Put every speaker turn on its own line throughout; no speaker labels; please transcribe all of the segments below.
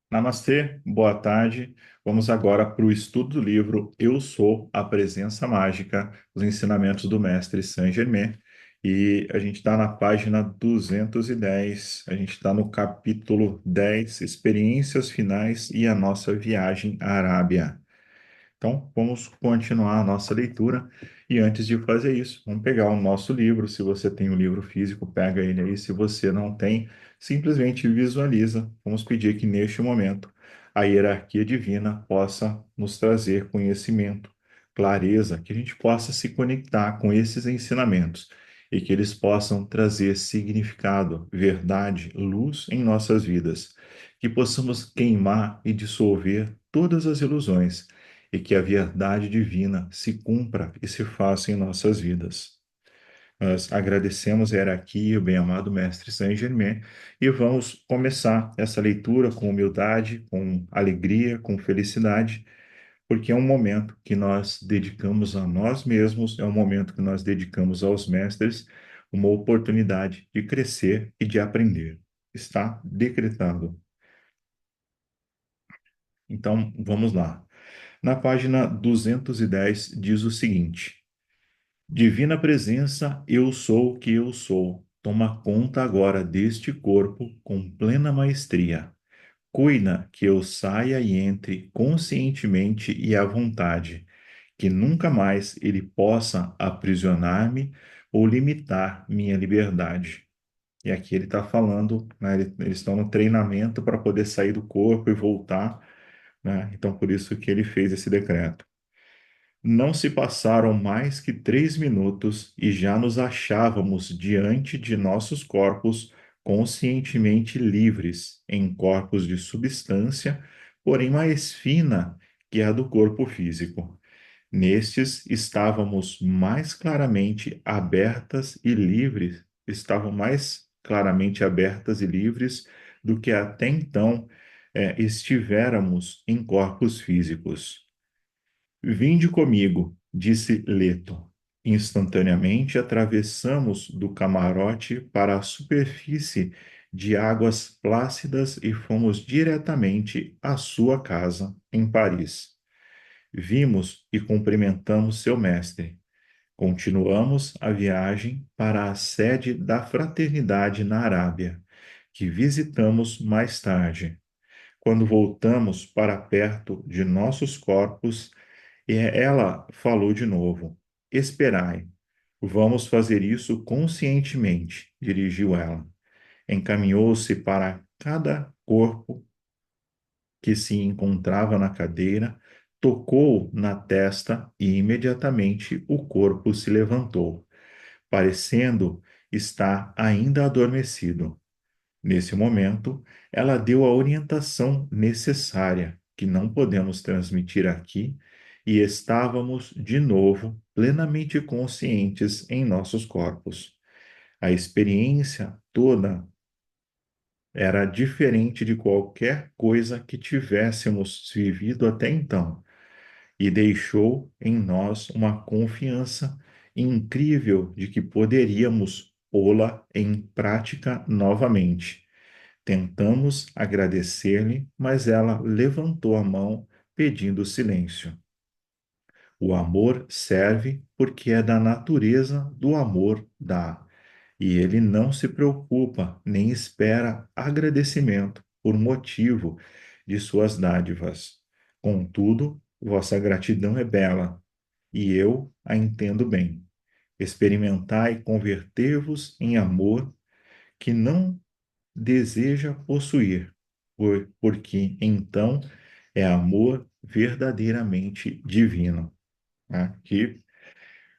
Namastê, boa tarde. Vamos agora para o estudo do livro Eu Sou a Presença Mágica, os ensinamentos do Mestre Saint-Germain. E a gente está na página 210, a gente está no capítulo 10, Experiências Finais e a Nossa Viagem à Arábia. Então, vamos continuar a nossa leitura. E antes de fazer isso, vamos pegar o nosso livro. Se você tem o livro físico, pega ele aí. Se você não tem, simplesmente visualiza. Vamos pedir que neste momento a hierarquia divina possa nos trazer conhecimento, clareza, que a gente possa se conectar com esses ensinamentos e que eles possam trazer significado, verdade, luz em nossas vidas. Que possamos queimar e dissolver todas as ilusões e que a verdade divina se cumpra e se faça em nossas vidas. Nós agradecemos a hierarquia, o bem-amado Mestre Saint-Germain, e vamos começar essa leitura com humildade, com alegria, com felicidade, porque é um momento que nós dedicamos a nós mesmos, é um momento que nós dedicamos aos mestres, uma oportunidade de crescer e de aprender. Está decretado. Então, vamos lá. Na página 210 diz o seguinte: Divina presença, eu sou o que eu sou. Toma conta agora deste corpo com plena maestria. Cuida que eu saia e entre conscientemente e à vontade, que nunca mais ele possa aprisionar-me ou limitar minha liberdade. E aqui ele está falando, né, eles estão no treinamento para poder sair do corpo e voltar, né? Então, por isso que ele fez esse decreto. Não se passaram mais que 3 minutos e já nos achávamos diante de nossos corpos conscientemente livres, em corpos de substância, porém mais fina que a do corpo físico. Nestes estávamos mais claramente abertas e livres, estavam mais claramente abertas e livres do que até então estivéramos em corpos físicos. Vinde comigo, disse Leto. Instantaneamente atravessamos do camarote para a superfície de águas plácidas e fomos diretamente à sua casa, em Paris. Vimos e cumprimentamos seu mestre. Continuamos a viagem para a sede da Fraternidade na Arábia, que visitamos mais tarde. Quando voltamos para perto de nossos corpos, e ela falou de novo: Esperai, vamos fazer isso conscientemente, dirigiu ela. Encaminhou-se para cada corpo que se encontrava na cadeira, tocou na testa e imediatamente o corpo se levantou, parecendo estar ainda adormecido. Nesse momento, ela deu a orientação necessária, que não podemos transmitir aqui, e estávamos, de novo, plenamente conscientes em nossos corpos. A experiência toda era diferente de qualquer coisa que tivéssemos vivido até então, e deixou em nós uma confiança incrível de que poderíamos pô-la em prática novamente. Tentamos agradecer-lhe, mas ela levantou a mão, pedindo silêncio. O amor serve porque é da natureza do amor dar, e ele não se preocupa nem espera agradecimento por motivo de suas dádivas. Contudo, vossa gratidão é bela, e eu a entendo bem. Experimentai converter-vos em amor que não deseja possuir, porque então é amor verdadeiramente divino, né? Que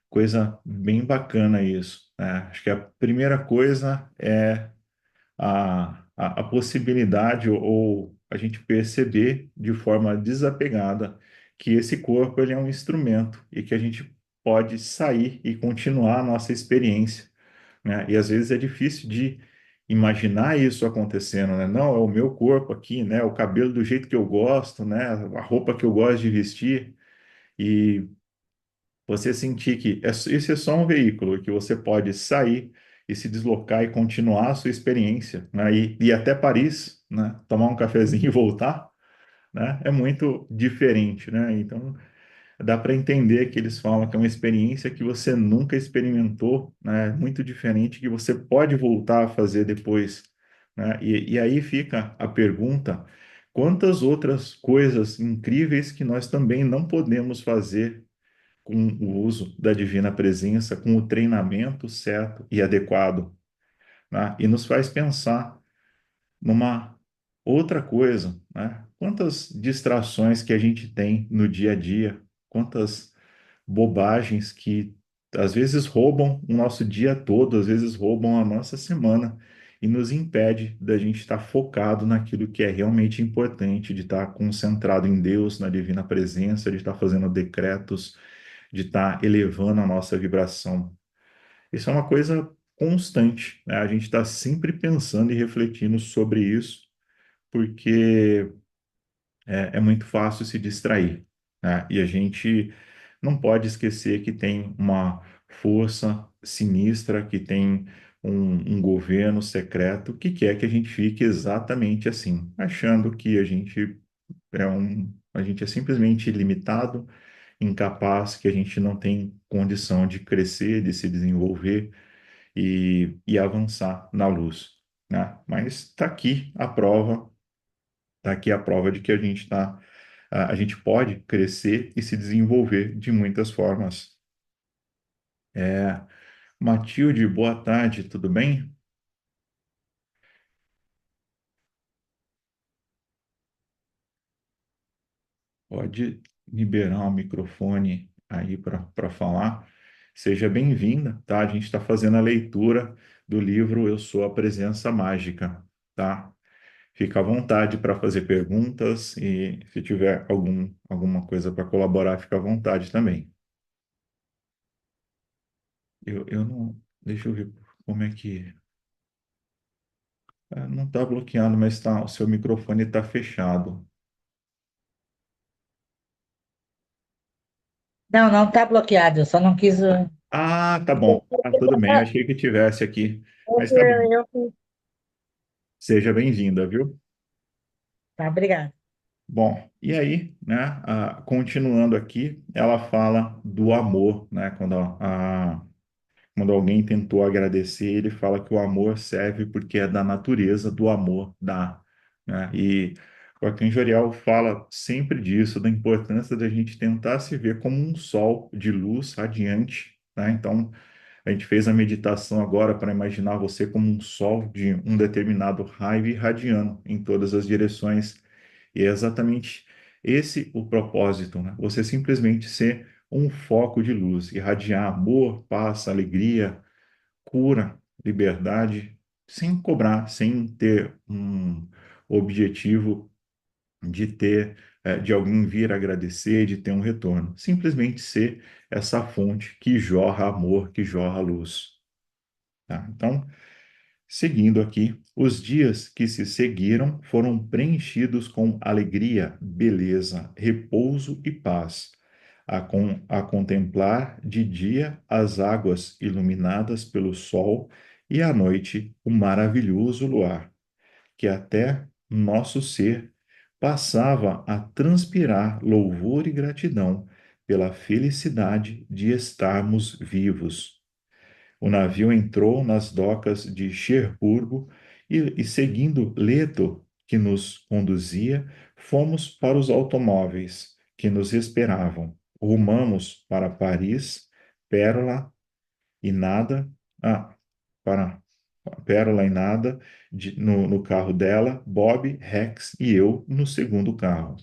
coisa bem bacana isso, né? Acho que a primeira coisa é a possibilidade ou a gente perceber de forma desapegada que esse corpo ele é um instrumento e que a gente pode sair e continuar a nossa experiência, né? E às vezes é difícil de imaginar isso acontecendo, né? Não, é o meu corpo aqui, né? O cabelo do jeito que eu gosto, né? A roupa que eu gosto de vestir e você sentir que esse é só um veículo que você pode sair e se deslocar e continuar a sua experiência, né? E ir até Paris, né? Tomar um cafezinho e voltar, né? É muito diferente, né? Então, dá para entender que eles falam que é uma experiência que você nunca experimentou, né? Muito diferente que você pode voltar a fazer depois, né? E aí fica a pergunta: quantas outras coisas incríveis que nós também não podemos fazer com o uso da divina presença, com o treinamento certo e adequado, né? E nos faz pensar numa outra coisa, né? Quantas distrações que a gente tem no dia a dia, quantas bobagens que às vezes roubam o nosso dia todo, às vezes roubam a nossa semana e nos impede da gente estar focado naquilo que é realmente importante, de estar concentrado em Deus, na divina presença, de estar fazendo decretos, de estar elevando a nossa vibração. Isso é uma coisa constante, né? A gente está sempre pensando e refletindo sobre isso, porque é muito fácil se distrair, né? E a gente não pode esquecer que tem uma força sinistra, que tem um governo secreto que quer que a gente fique exatamente assim, achando que a gente é simplesmente limitado, incapaz, que a gente não tem condição de crescer, de se desenvolver e avançar na luz, né? Mas está aqui a prova de que a gente pode crescer e se desenvolver de muitas formas. É, Matilde, boa tarde, tudo bem? Pode liberar o microfone aí para falar. Seja bem-vinda, tá? A gente está fazendo a leitura do livro Eu Sou a Presença Mágica, tá? Fica à vontade para fazer perguntas e se tiver alguma coisa para colaborar, fica à vontade também. Eu não. Deixa eu ver como é que. Não está bloqueado, mas tá, o seu microfone está fechado.
Não, não está bloqueado, eu só não quis.
Ah, tá bom. Ah, tudo bem. Eu achei que tivesse aqui, mas tá bom.
Eu.
Seja bem-vinda, viu?
Tá, obrigada.
Bom, e aí, né? Continuando aqui, ela fala do amor, né? Quando alguém tentou agradecer, ele fala que o amor serve porque é da natureza do amor dar, né? E o Arcanjo fala sempre disso, da importância da gente tentar se ver como um sol de luz radiante, né? Então, a gente fez a meditação agora para imaginar você como um sol de um determinado raio irradiando em todas as direções. E é exatamente esse o propósito, né? Você simplesmente ser um foco de luz, irradiar amor, paz, alegria, cura, liberdade, sem cobrar, sem ter um objetivo de alguém vir agradecer, de ter um retorno. Simplesmente ser essa fonte que jorra amor, que jorra luz. Tá? Então, seguindo aqui, os dias que se seguiram foram preenchidos com alegria, beleza, repouso e paz, a contemplar de dia as águas iluminadas pelo sol e à noite o maravilhoso luar, que até nosso ser passava a transpirar louvor e gratidão pela felicidade de estarmos vivos. O navio entrou nas docas de Cherburgo e seguindo Leto, que nos conduzia, fomos para os automóveis que nos esperavam. Rumamos para Paris, Pérola e nada, ah, para Pérola e nada, no carro dela, Bob, Rex e eu no segundo carro.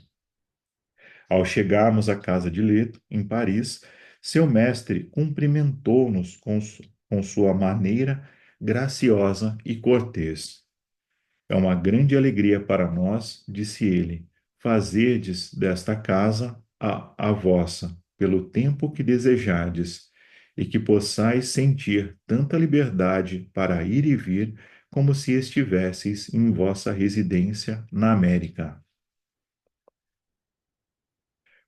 Ao chegarmos à casa de Leto, em Paris, seu mestre cumprimentou-nos com sua maneira graciosa e cortês. É uma grande alegria para nós, disse ele, fazerdes desta casa a vossa, pelo tempo que desejardes, e que possais sentir tanta liberdade para ir e vir como se estivesseis em vossa residência na América.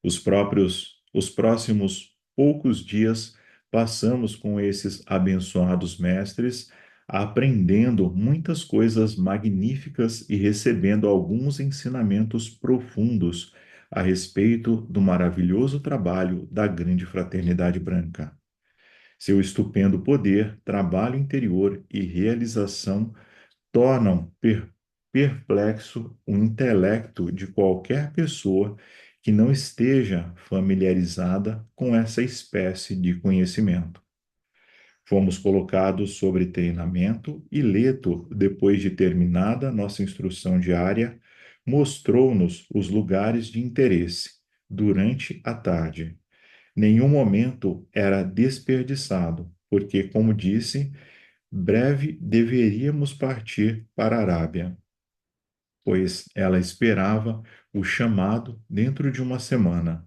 Os próximos poucos dias passamos com esses abençoados mestres aprendendo muitas coisas magníficas e recebendo alguns ensinamentos profundos a respeito do maravilhoso trabalho da grande fraternidade branca. Seu estupendo poder, trabalho interior e realização tornam perplexo o intelecto de qualquer pessoa que não esteja familiarizada com essa espécie de conhecimento. Fomos colocados sobre treinamento e Leto, depois de terminada nossa instrução diária, mostrou-nos os lugares de interesse durante a tarde. Nenhum momento era desperdiçado, porque, como disse, breve deveríamos partir para a Arábia, pois ela esperava o chamado dentro de uma semana.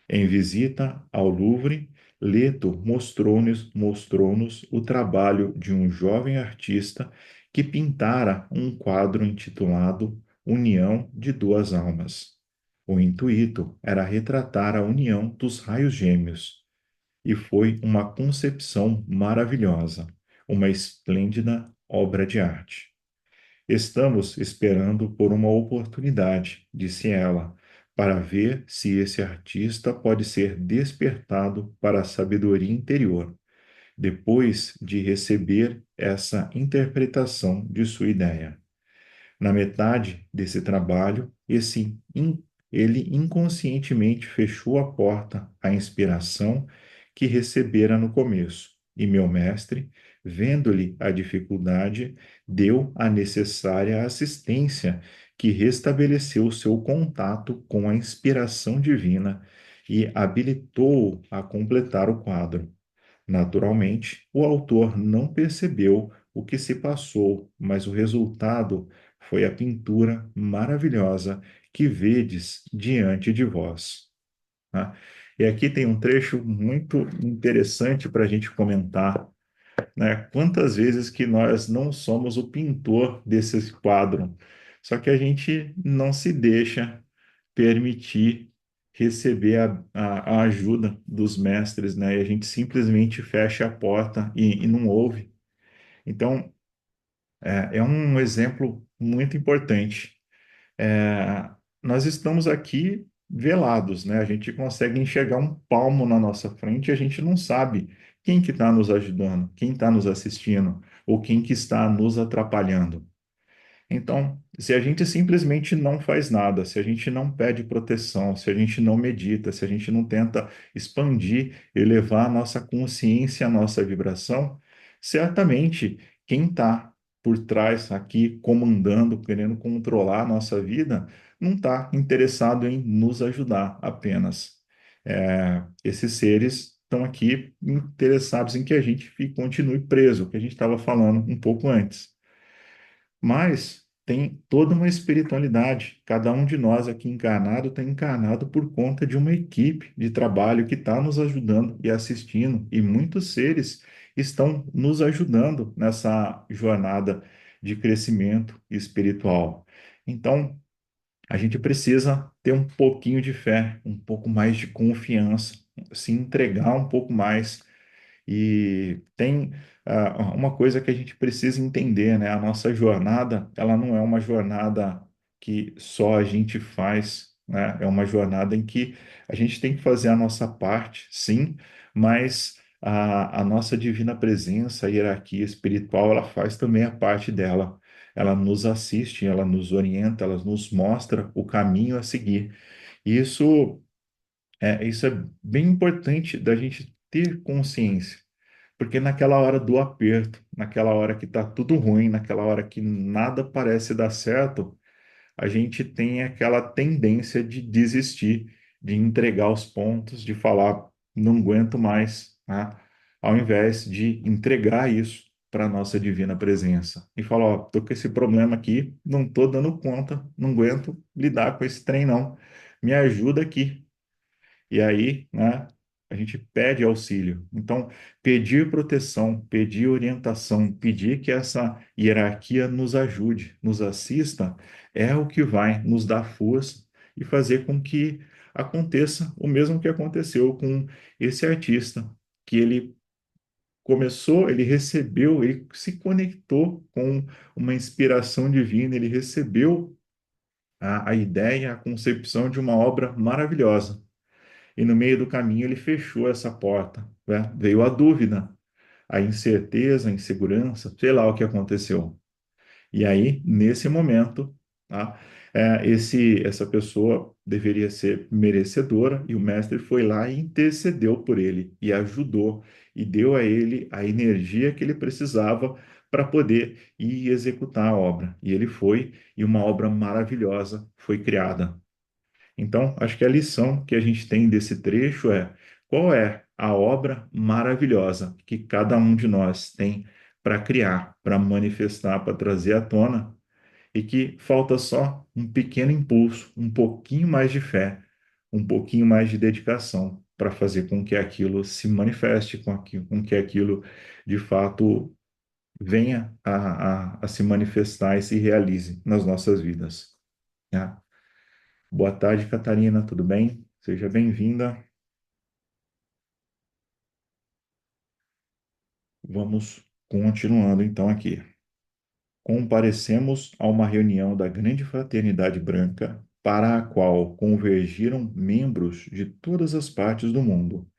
Em visita ao Louvre, Leto mostrou-nos o trabalho de um jovem artista que pintara um quadro intitulado União de Duas Almas. O intuito era retratar a união dos raios gêmeos, e foi uma concepção maravilhosa, uma esplêndida obra de arte. Estamos esperando por uma oportunidade, disse ela, para ver se esse artista pode ser despertado para a sabedoria interior, depois de receber essa interpretação de sua ideia. Na metade desse trabalho, ele inconscientemente fechou a porta à inspiração que recebera no começo, e meu mestre, vendo-lhe a dificuldade, deu a necessária assistência que restabeleceu seu contato com a inspiração divina e habilitou-o a completar o quadro. Naturalmente, o autor não percebeu o que se passou, mas o resultado foi a pintura maravilhosa que vedes diante de vós. Tá? E aqui tem um trecho muito interessante para a gente comentar, né? Quantas vezes que nós não somos o pintor desse quadro, só que a gente não se deixa permitir receber a ajuda dos mestres, né? E a gente simplesmente fecha a porta e não ouve. Então, é um exemplo muito importante. É, nós estamos aqui velados, né? A gente consegue enxergar um palmo na nossa frente e a gente não sabe quem que está nos ajudando, quem está nos assistindo ou quem que está nos atrapalhando. Então, se a gente simplesmente não faz nada, se a gente não pede proteção, se a gente não medita, se a gente não tenta expandir, elevar a nossa consciência, a nossa vibração, certamente quem está por trás aqui, comandando, querendo controlar a nossa vida, não está interessado em nos ajudar apenas. Esses seres estão aqui interessados em que a gente continue preso, o que a gente estava falando um pouco antes. Mas tem toda uma espiritualidade. Cada um de nós aqui encarnado está encarnado por conta de uma equipe de trabalho que está nos ajudando e assistindo, e muitos seres estão nos ajudando nessa jornada de crescimento espiritual. Então, a gente precisa ter um pouquinho de fé, um pouco mais de confiança, se entregar um pouco mais e tem uma coisa que a gente precisa entender, né? A nossa jornada, ela não é uma jornada que só a gente faz, né? É uma jornada em que a gente tem que fazer a nossa parte, sim, mas a nossa divina presença, a hierarquia espiritual, ela faz também a parte dela. Ela nos assiste, ela nos orienta, ela nos mostra o caminho a seguir. Isso isso é bem importante da gente ter consciência, porque naquela hora do aperto, naquela hora que está tudo ruim, naquela hora que nada parece dar certo, a gente tem aquela tendência de desistir, de entregar os pontos, de falar, não aguento mais, né? Ao invés de entregar isso para a nossa divina presença e falar, ó, tô com esse problema aqui, não tô dando conta, não aguento lidar com esse trem, não. Me ajuda aqui. E aí, né, a gente pede auxílio. Então, pedir proteção, pedir orientação, pedir que essa hierarquia nos ajude, nos assista, é o que vai nos dar força e fazer com que aconteça o mesmo que aconteceu com esse artista, que ele começou, ele recebeu, ele se conectou com uma inspiração divina, ele recebeu a ideia, a concepção de uma obra maravilhosa. E no meio do caminho ele fechou essa porta, né? Veio a dúvida, a incerteza, a insegurança, sei lá o que aconteceu. E aí, nesse momento, tá? Essa pessoa deveria ser merecedora e o mestre foi lá e intercedeu por ele e ajudou e deu a ele a energia que ele precisava para poder ir executar a obra. E ele foi e uma obra maravilhosa foi criada. Então, acho que a lição que a gente tem desse trecho é: qual é a obra maravilhosa que cada um de nós tem para criar, para manifestar, para trazer à tona, e que falta só um pequeno impulso, um pouquinho mais de fé, um pouquinho mais de dedicação para fazer com que aquilo se manifeste, com que aquilo de fato venha a se manifestar e se realize nas nossas vidas, né? Boa tarde, Catarina, tudo bem? Seja bem-vinda. Vamos continuando então aqui. Comparecemos a uma reunião da Grande Fraternidade Branca, para a qual convergiram membros de todas as partes do mundo,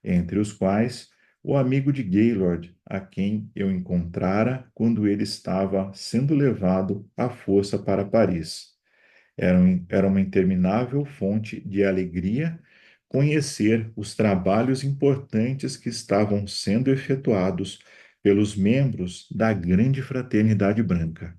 entre os quais o amigo de Gaylord, a quem eu encontrara quando ele estava sendo levado à força para Paris. Era uma interminável fonte de alegria conhecer os trabalhos importantes que estavam sendo efetuados pelos membros da Grande Fraternidade Branca,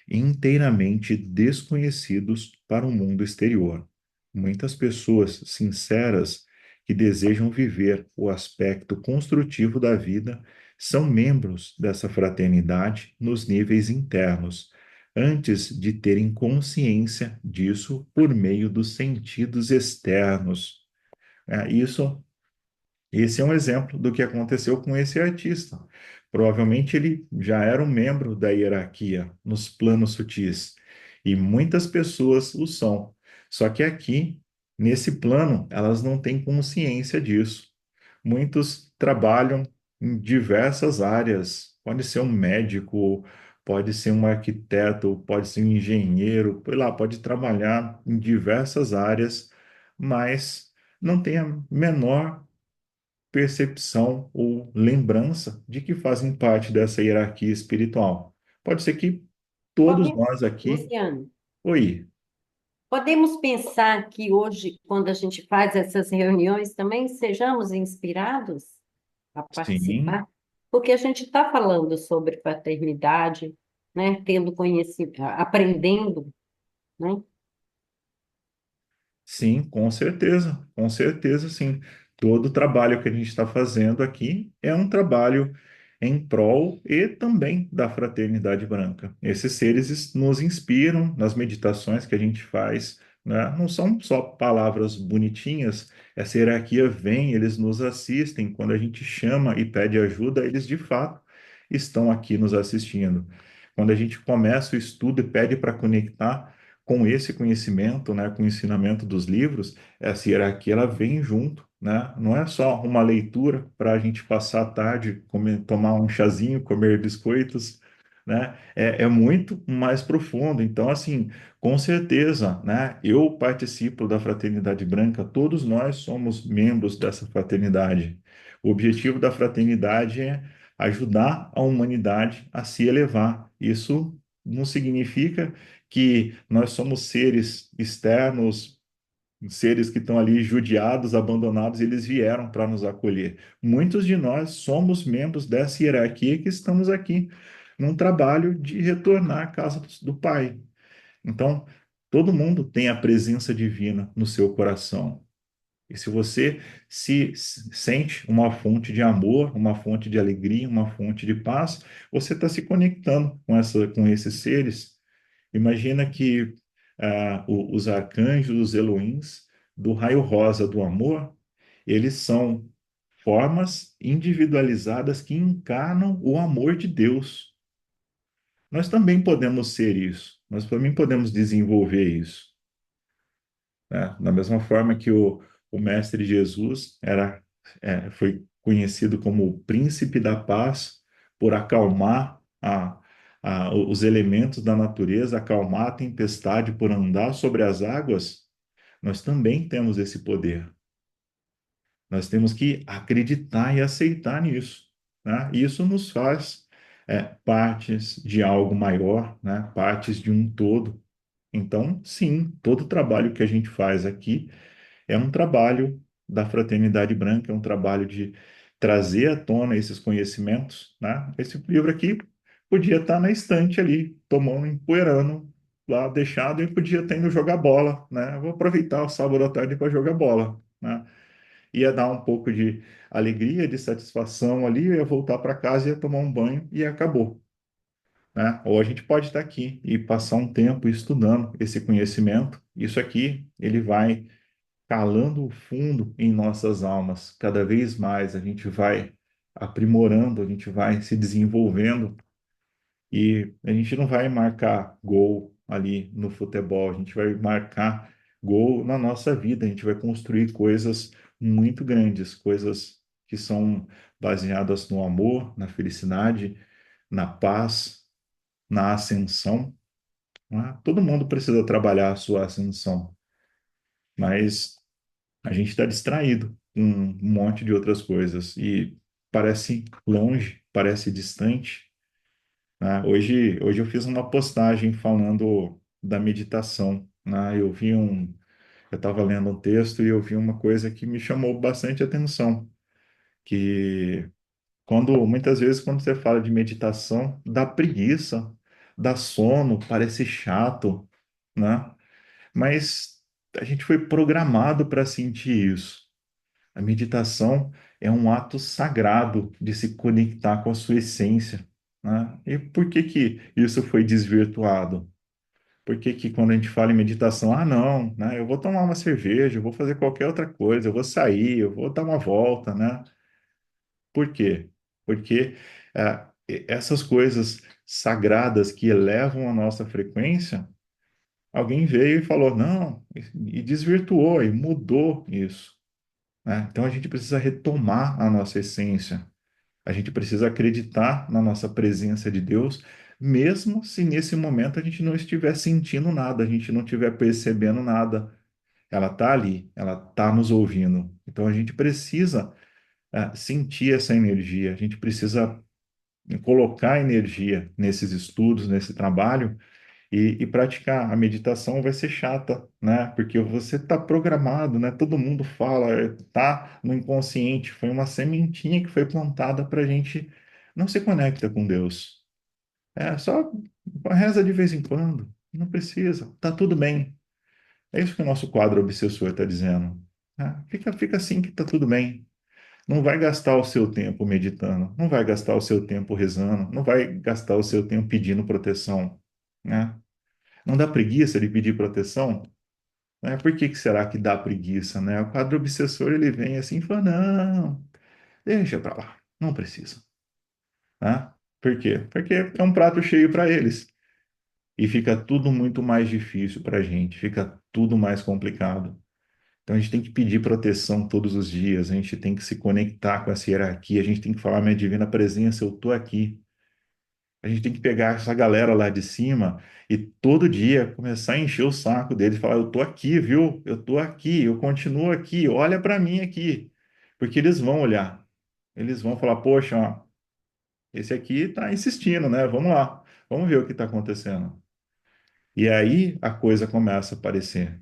inteiramente desconhecidos para o mundo exterior. Muitas pessoas sinceras que desejam viver o aspecto construtivo da vida são membros dessa fraternidade nos níveis internos antes de terem consciência disso por meio dos sentidos externos. Isso esse é um exemplo do que aconteceu com esse artista. Provavelmente ele já era um membro da hierarquia nos planos sutis, e muitas pessoas o são. Só que aqui, nesse plano, elas não têm consciência disso. Muitos trabalham em diversas áreas. Pode ser um médico, pode ser um arquiteto, pode ser um engenheiro, sei lá, pode trabalhar em diversas áreas, mas não tem a menor percepção ou lembrança de que fazem parte dessa hierarquia espiritual. Pode ser que todos
Podemos,
nós aqui.
Luciano,
Oi,
podemos pensar que hoje, quando a gente faz essas reuniões, também sejamos inspirados a
sim.
participar, porque a gente está falando sobre paternidade, né, tendo conhecimento, aprendendo, né?
Sim, com certeza, sim. Todo o trabalho que a gente está fazendo aqui é um trabalho em prol e também da fraternidade branca. Esses seres nos inspiram nas meditações que a gente faz, né? Não são só palavras bonitinhas, essa hierarquia vem, eles nos assistem. Quando a gente chama e pede ajuda, eles de fato estão aqui nos assistindo. Quando a gente começa o estudo e pede para conectar com esse conhecimento, né, com o ensinamento dos livros, essa hierarquia ela vem junto, né? Não é só uma leitura para a gente passar a tarde, comer, tomar um chazinho, comer biscoitos, né? É muito mais profundo. Então, assim, com certeza, né? Eu participo da Fraternidade Branca, todos nós somos membros dessa fraternidade. O objetivo da fraternidade é ajudar a humanidade a se elevar. Isso não significa que nós somos seres externos, seres que estão ali judiados, abandonados, e eles vieram para nos acolher. Muitos de nós somos membros dessa hierarquia que estamos aqui num trabalho de retornar à casa do Pai. Então, todo mundo tem a presença divina no seu coração. E se você se sente uma fonte de amor, uma fonte de alegria, uma fonte de paz, você está se conectando com esses seres. Imagina que os arcanjos, os Elohims, do raio rosa do amor, eles são formas individualizadas que encarnam o amor de Deus. Nós também podemos ser isso, nós também podemos desenvolver isso, né? Da mesma forma que o Mestre Jesus foi conhecido como o Príncipe da Paz, por acalmar os elementos da natureza, acalmar a tempestade, por andar sobre as águas, nós também temos esse poder. Nós temos que acreditar e aceitar nisso, né? Isso nos faz partes de algo maior, né? Partes de um todo. Então, sim, todo o trabalho que a gente faz aqui é um trabalho da Fraternidade Branca, é um trabalho de trazer à tona esses conhecimentos, né? Esse livro aqui podia estar na estante ali, tomando, empoeirando, lá deixado, e podia estar indo jogar bola, né? Eu vou aproveitar o sábado à tarde para jogar bola, né? Ia dar um pouco de alegria, de satisfação ali, eu ia voltar para casa, ia tomar um banho e acabou, né? Ou a gente pode estar aqui e passar um tempo estudando esse conhecimento. Isso aqui, ele vai calando o fundo em nossas almas. Cada vez mais a gente vai aprimorando, a gente vai se desenvolvendo e a gente não vai marcar gol ali no futebol, a gente vai marcar gol na nossa vida, a gente vai construir coisas muito grandes, coisas que são baseadas no amor, na felicidade, na paz, na ascensão, né? Todo mundo precisa trabalhar a sua ascensão, mas a gente está distraído com um monte de outras coisas e parece longe, parece distante, né? Hoje eu fiz uma postagem falando da meditação, né? Eu estava lendo um texto e eu vi uma coisa que me chamou bastante atenção, que muitas vezes quando você fala de meditação, dá preguiça, dá sono, parece chato, né? Mas a gente foi programado para sentir isso. A meditação é um ato sagrado de se conectar com a sua essência, né? E por que que isso foi desvirtuado? Por que que quando a gente fala em meditação, ah, não, né? Eu vou tomar uma cerveja, eu vou fazer qualquer outra coisa, eu vou sair, eu vou dar uma volta, né? Por quê? Porque essas coisas sagradas que elevam a nossa frequência, alguém veio e falou, não, e desvirtuou e mudou isso, né? Então a gente precisa retomar a nossa essência. A gente precisa acreditar na nossa presença de Deus, mesmo se nesse momento a gente não estiver sentindo nada, a gente não estiver percebendo nada. Ela está ali, ela está nos ouvindo. Então a gente precisa sentir essa energia, a gente precisa colocar energia nesses estudos, nesse trabalho e praticar. A meditação vai ser chata, né? Porque você está programado, né? Todo mundo fala, tá no inconsciente. Foi uma sementinha que foi plantada para a gente não se conecta com Deus. É só reza de vez em quando. Não precisa. Tá tudo bem. É isso que o nosso quadro obsessor está dizendo. Fica assim que tá tudo bem. Não vai gastar o seu tempo meditando, não vai gastar o seu tempo rezando, não vai gastar o seu tempo pedindo proteção, né? Não dá preguiça de pedir proteção? Né? Por que que será que dá preguiça, né? O quadro obsessor ele vem assim e fala, não, deixa pra lá, não precisa, né? Por quê? Porque é um prato cheio para eles. E fica tudo muito mais difícil para a gente, fica tudo mais complicado. Então a gente tem que pedir proteção todos os dias, a gente tem que se conectar com essa hierarquia, a gente tem que falar, minha divina presença, eu tô aqui. A gente tem que pegar essa galera lá de cima e todo dia começar a encher o saco deles, falar: eu tô aqui, viu? Eu tô aqui, eu continuo aqui, olha para mim aqui. Porque eles vão olhar, eles vão falar: poxa, ó, esse aqui tá insistindo, né? Vamos lá, vamos ver o que está acontecendo. E aí a coisa começa a aparecer,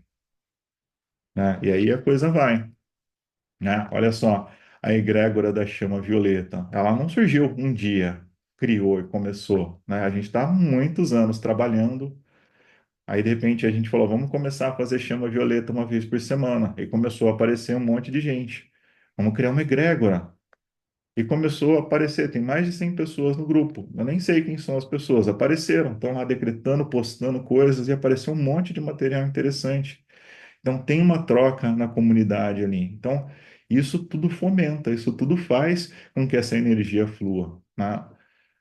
né? E aí a coisa vai, né? Olha só, a egrégora da chama violeta, ela não surgiu um dia, criou e começou, né? A gente está há muitos anos trabalhando. Aí, de repente, a gente falou, vamos começar a fazer chama violeta uma vez por semana. E começou a aparecer um monte de gente. Vamos criar uma egrégora. E começou a aparecer, tem mais de 100 pessoas no grupo. Eu nem sei quem são as pessoas. Apareceram, estão lá decretando, postando coisas e apareceu um monte de material interessante. Então, tem uma troca na comunidade ali. Então, isso tudo fomenta, isso tudo faz com que essa energia flua, né?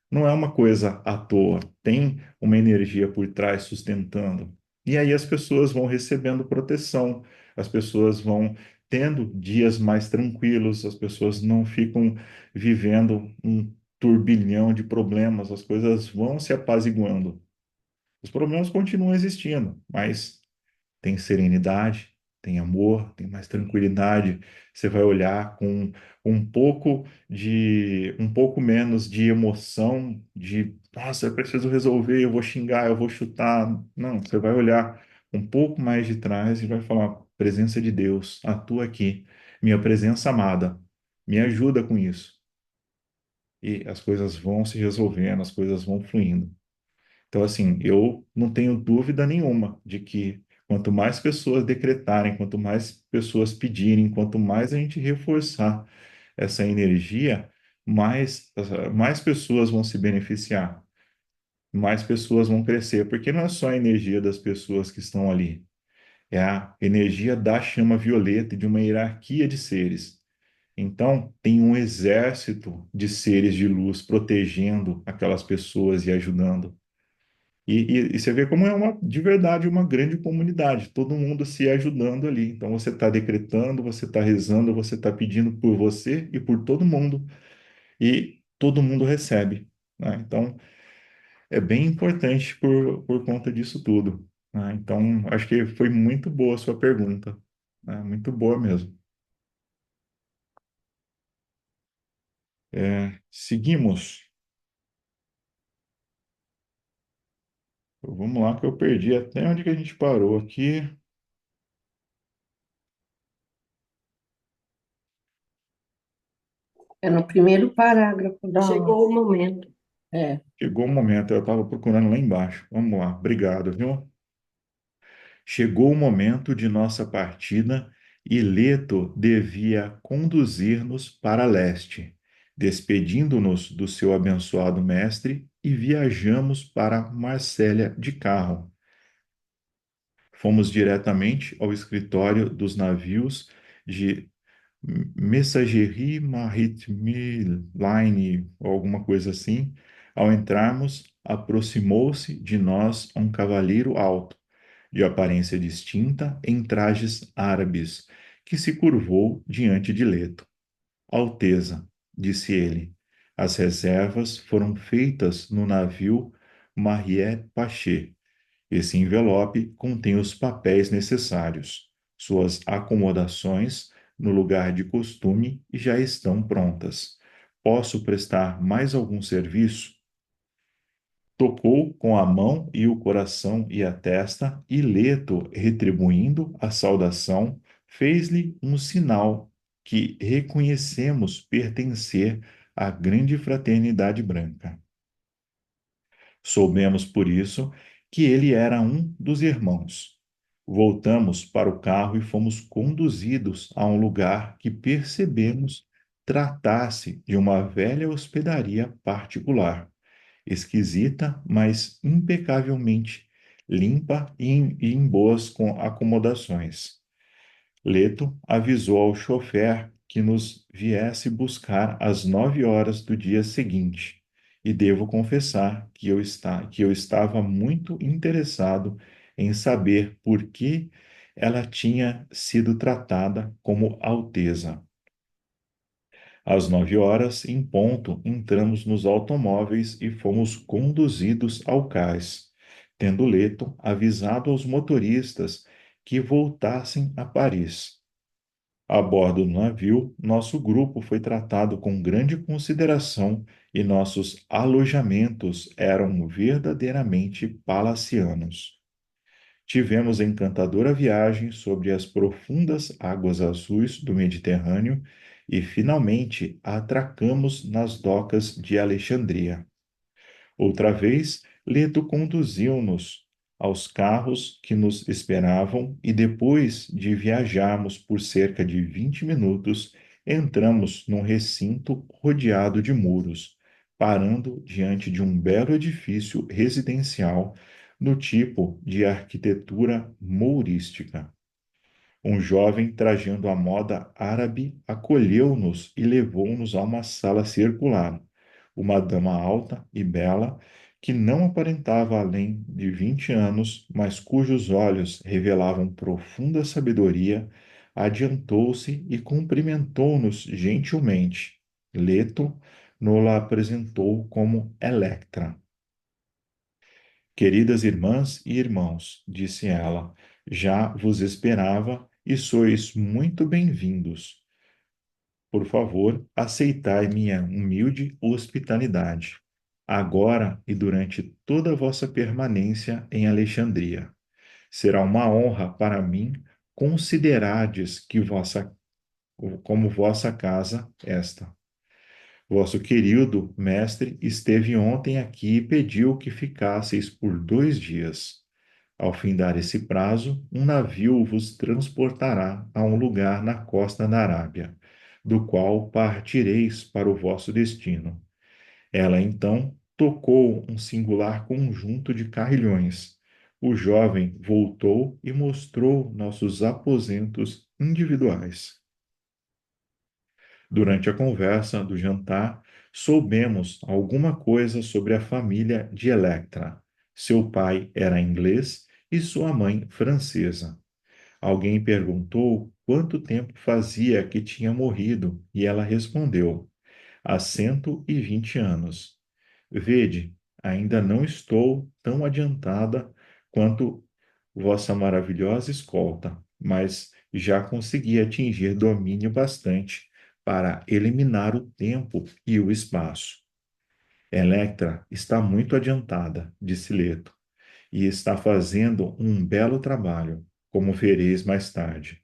Não é uma coisa à toa, tem uma energia por trás sustentando. E aí as pessoas vão recebendo proteção, as pessoas vão tendo dias mais tranquilos, as pessoas não ficam vivendo um turbilhão de problemas, as coisas vão se apaziguando. Os problemas continuam existindo, mas tem serenidade, tem amor, tem mais tranquilidade. Você vai olhar com um pouco menos de emoção, de, nossa, eu preciso resolver, eu vou xingar, eu vou chutar. Não, você vai olhar um pouco mais de trás e vai falar, presença de Deus, atua aqui, minha presença amada, me ajuda com isso. E as coisas vão se resolvendo, as coisas vão fluindo. Então, assim, eu não tenho dúvida nenhuma de que quanto mais pessoas decretarem, quanto mais pessoas pedirem, quanto mais a gente reforçar essa energia, mais pessoas vão se beneficiar, mais pessoas vão crescer, porque não é só a energia das pessoas que estão ali, é a energia da chama violeta e de uma hierarquia de seres. Então, tem um exército de seres de luz protegendo aquelas pessoas e ajudando. E você vê como é uma, de verdade, uma grande comunidade, todo mundo se ajudando ali. Então você está decretando, você está rezando, você está pedindo por você e por e todo mundo recebe, né? Então é bem importante por conta disso tudo, né? Então acho que foi muito boa a sua pergunta, né? Muito boa mesmo. Seguimos. Vamos lá que eu perdi até onde que a gente parou aqui.
É no primeiro parágrafo da.
Chegou o momento.
É,
Chegou o momento, eu estava procurando lá embaixo. Vamos lá, obrigado, viu? Chegou o momento de nossa partida e Leto devia conduzir-nos para leste. Despedindo-nos do seu abençoado mestre, e viajamos para Marsella de carro. Fomos diretamente ao escritório dos navios de Messagerie Maritime Line, ou alguma coisa assim. Ao entrarmos, aproximou-se de nós um cavalheiro alto de aparência distinta, em trajes árabes, que se curvou diante de Leto. Alteza, disse ele, as reservas foram feitas no navio Marié Paché. Esse envelope contém os papéis necessários. Suas acomodações no lugar de costume já estão prontas. Posso prestar mais algum serviço? Tocou com a mão e o coração e a testa, e Leto, retribuindo a saudação, fez-lhe um sinal que reconhecemos pertencer à grande fraternidade branca. Soubemos, por isso, que ele era um dos irmãos. Voltamos para o carro e fomos conduzidos a um lugar que percebemos tratar-se de uma velha hospedaria particular esquisita, mas impecavelmente limpa e em boas acomodações. Leto avisou ao chofer que nos viesse buscar às 9 horas do dia seguinte, e devo confessar que eu estava muito interessado em saber por que ela tinha sido tratada como Alteza. Às 9 horas, em ponto, entramos nos automóveis e fomos conduzidos ao cais, tendo Leto avisado aos motoristas que voltassem a Paris. A bordo do navio, nosso grupo foi tratado com grande consideração e nossos alojamentos eram verdadeiramente palacianos. Tivemos encantadora viagem sobre as profundas águas azuis do Mediterrâneo e finalmente atracamos nas docas de Alexandria. Outra vez, Leto conduziu-nos aos carros que nos esperavam e depois de viajarmos por cerca de 20 minutos, entramos num recinto rodeado de muros, parando diante de um belo edifício residencial no tipo de arquitetura mourística. Um jovem trajando a moda árabe acolheu-nos e levou-nos a uma sala circular. Uma dama alta e bela, que não aparentava além de 20 anos, mas cujos olhos revelavam profunda sabedoria, adiantou-se e cumprimentou-nos gentilmente. Leto nos apresentou como Electra. Queridas irmãs e irmãos, disse ela, já vos esperava e sois muito bem-vindos. Por favor, aceitai minha humilde hospitalidade, agora e durante toda a vossa permanência em Alexandria. Será uma honra para mim considerardes que como vossa casa esta. Vosso querido mestre esteve ontem aqui e pediu que ficasseis por 2 dias. Ao findar esse prazo, um navio vos transportará a um lugar na costa da Arábia, do qual partireis para o vosso destino. Ela então tocou um singular conjunto de carrilhões. O jovem voltou e mostrou nossos aposentos individuais. Durante a conversa do jantar, soubemos alguma coisa sobre a família de Electra. Seu pai era inglês e sua mãe francesa. Alguém perguntou quanto tempo fazia que tinha morrido e ela respondeu: há 120 anos. Vede, ainda não estou tão adiantada quanto vossa maravilhosa escolta, mas já consegui atingir domínio bastante para eliminar o tempo e o espaço. Electra está muito adiantada, disse Leto, e está fazendo um belo trabalho, como vereis mais tarde.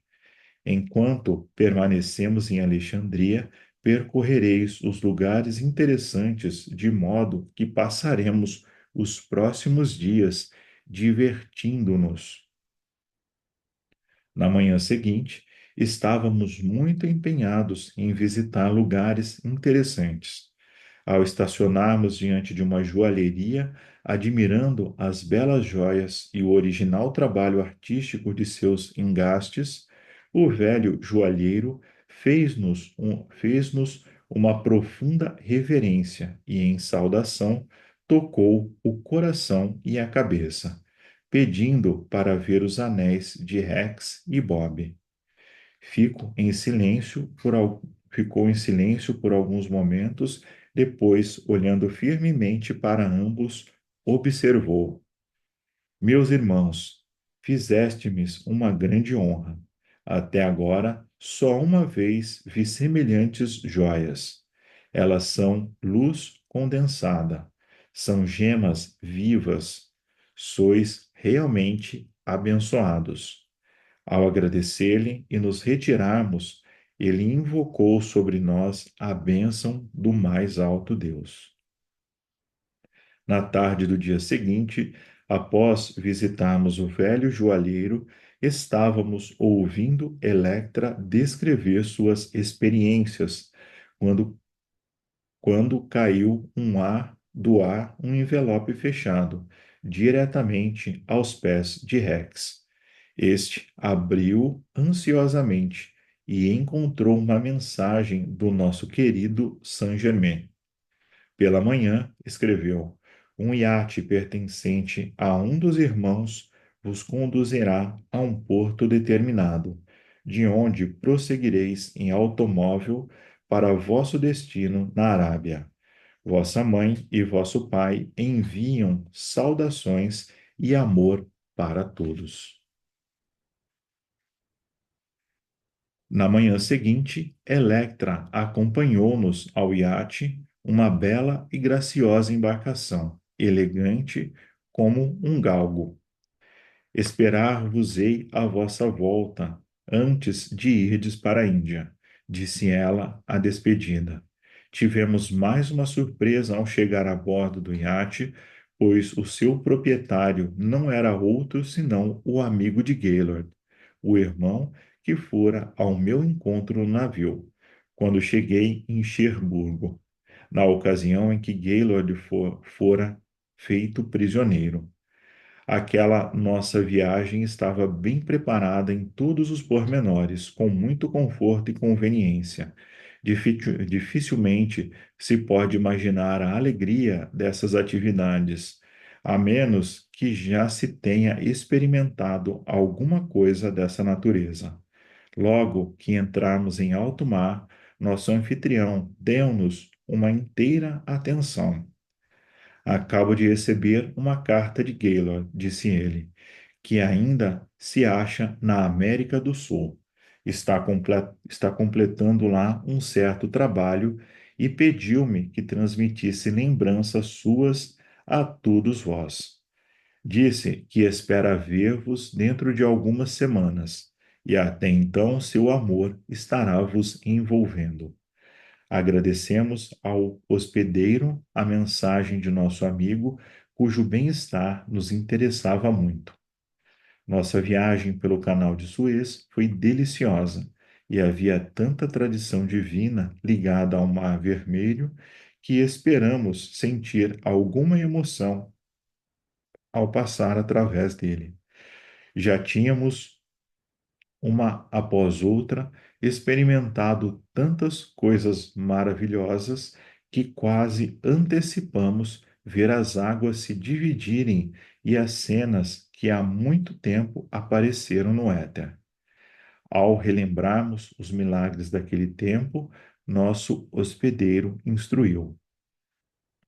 Enquanto permanecemos em Alexandria, percorrereis os lugares interessantes, de modo que passaremos os próximos dias divertindo-nos. Na manhã seguinte, estávamos muito empenhados em visitar lugares interessantes. Ao estacionarmos diante de uma joalheria, admirando as belas joias e o original trabalho artístico de seus engastes, o velho joalheiro fez-nos uma profunda reverência e, em saudação, tocou o coração e a cabeça, pedindo para ver os anéis de Rex e Bob. Fico em silêncio por, al- Ficou em silêncio por alguns momentos, depois, olhando firmemente para ambos, observou: meus irmãos, fizeste-me uma grande honra. Até agora, só uma vez vi semelhantes joias. Elas são luz condensada, são gemas vivas. Sois realmente abençoados. Ao agradecer-lhe e nos retirarmos, ele invocou sobre nós a bênção do mais alto Deus. Na tarde do dia seguinte, após visitarmos o velho joalheiro, estávamos ouvindo Electra descrever suas experiências, quando, quando caiu do ar um envelope fechado, diretamente aos pés de Rex. Este abriu ansiosamente e encontrou uma mensagem do nosso querido Saint-Germain. Pela manhã, escreveu: um iate pertencente a um dos irmãos vos conduzirá a um porto determinado, de onde prosseguireis em automóvel para vosso destino na Arábia. Vossa mãe e vosso pai enviam saudações e amor para todos. Na manhã seguinte, Electra acompanhou-nos ao iate, uma bela e graciosa embarcação, elegante como um galgo. Esperar-vos-ei à vossa volta, antes de irdes para a Índia, disse ela à despedida. Tivemos mais uma surpresa ao chegar a bordo do iate, pois o seu proprietário não era outro senão o amigo de Gaylord, o irmão que fora ao meu encontro no navio, quando cheguei em Cherburgo, na ocasião em que Gaylord fora feito prisioneiro. Aquela nossa viagem estava bem preparada em todos os pormenores, com muito conforto e conveniência. Dificilmente se pode imaginar a alegria dessas atividades, a menos que já se tenha experimentado alguma coisa dessa natureza. Logo que entrarmos em alto mar, nosso anfitrião deu-nos uma inteira atenção. Acabo de receber uma carta de Gaylord, disse ele, que ainda se acha na América do Sul. Está completando lá um certo trabalho e pediu-me que transmitisse lembranças suas a todos vós. Disse que espera ver-vos dentro de algumas semanas, e até então seu amor estará vos envolvendo. Agradecemos ao hospedeiro a mensagem de nosso amigo, cujo bem-estar nos interessava muito. Nossa viagem pelo Canal de Suez foi deliciosa e havia tanta tradição divina ligada ao Mar Vermelho que esperamos sentir alguma emoção ao passar através dele. Já tínhamos, uma após outra, experimentado tantas coisas maravilhosas que quase antecipamos ver as águas se dividirem e as cenas que há muito tempo apareceram no éter. Ao relembrarmos os milagres daquele tempo, nosso hospedeiro instruiu: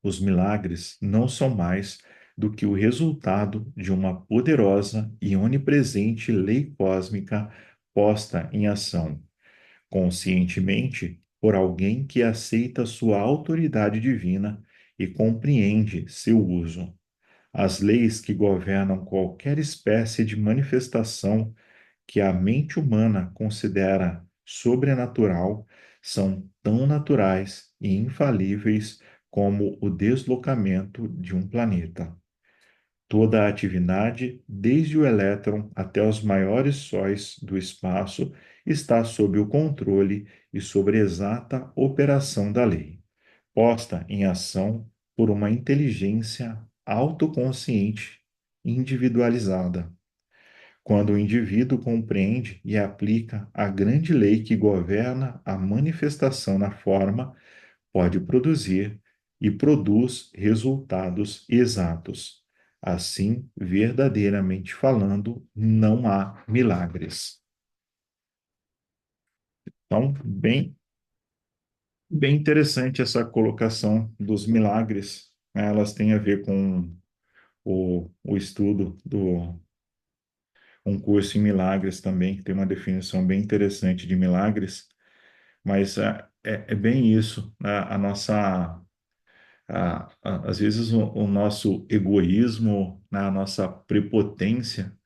os milagres não são mais do que o resultado de uma poderosa e onipresente lei cósmica posta em ação, conscientemente por alguém que aceita sua autoridade divina e compreende seu uso. As leis que governam qualquer espécie de manifestação que a mente humana considera sobrenatural são tão naturais e infalíveis como o deslocamento de um planeta. Toda a atividade, desde o elétron até os maiores sóis do espaço, está sob o controle e sobre exata operação da lei, posta em ação por uma inteligência autoconsciente individualizada. Quando o indivíduo compreende e aplica a grande lei que governa a manifestação na forma, pode produzir e produz resultados exatos. Assim, verdadeiramente falando, não há milagres. Então, bem interessante essa colocação dos milagres, né? Elas têm a ver com o estudo do um curso em milagres também, que tem uma definição bem interessante de milagres, mas é bem isso, né? A nossa, às vezes o nosso egoísmo, né? A nossa prepotência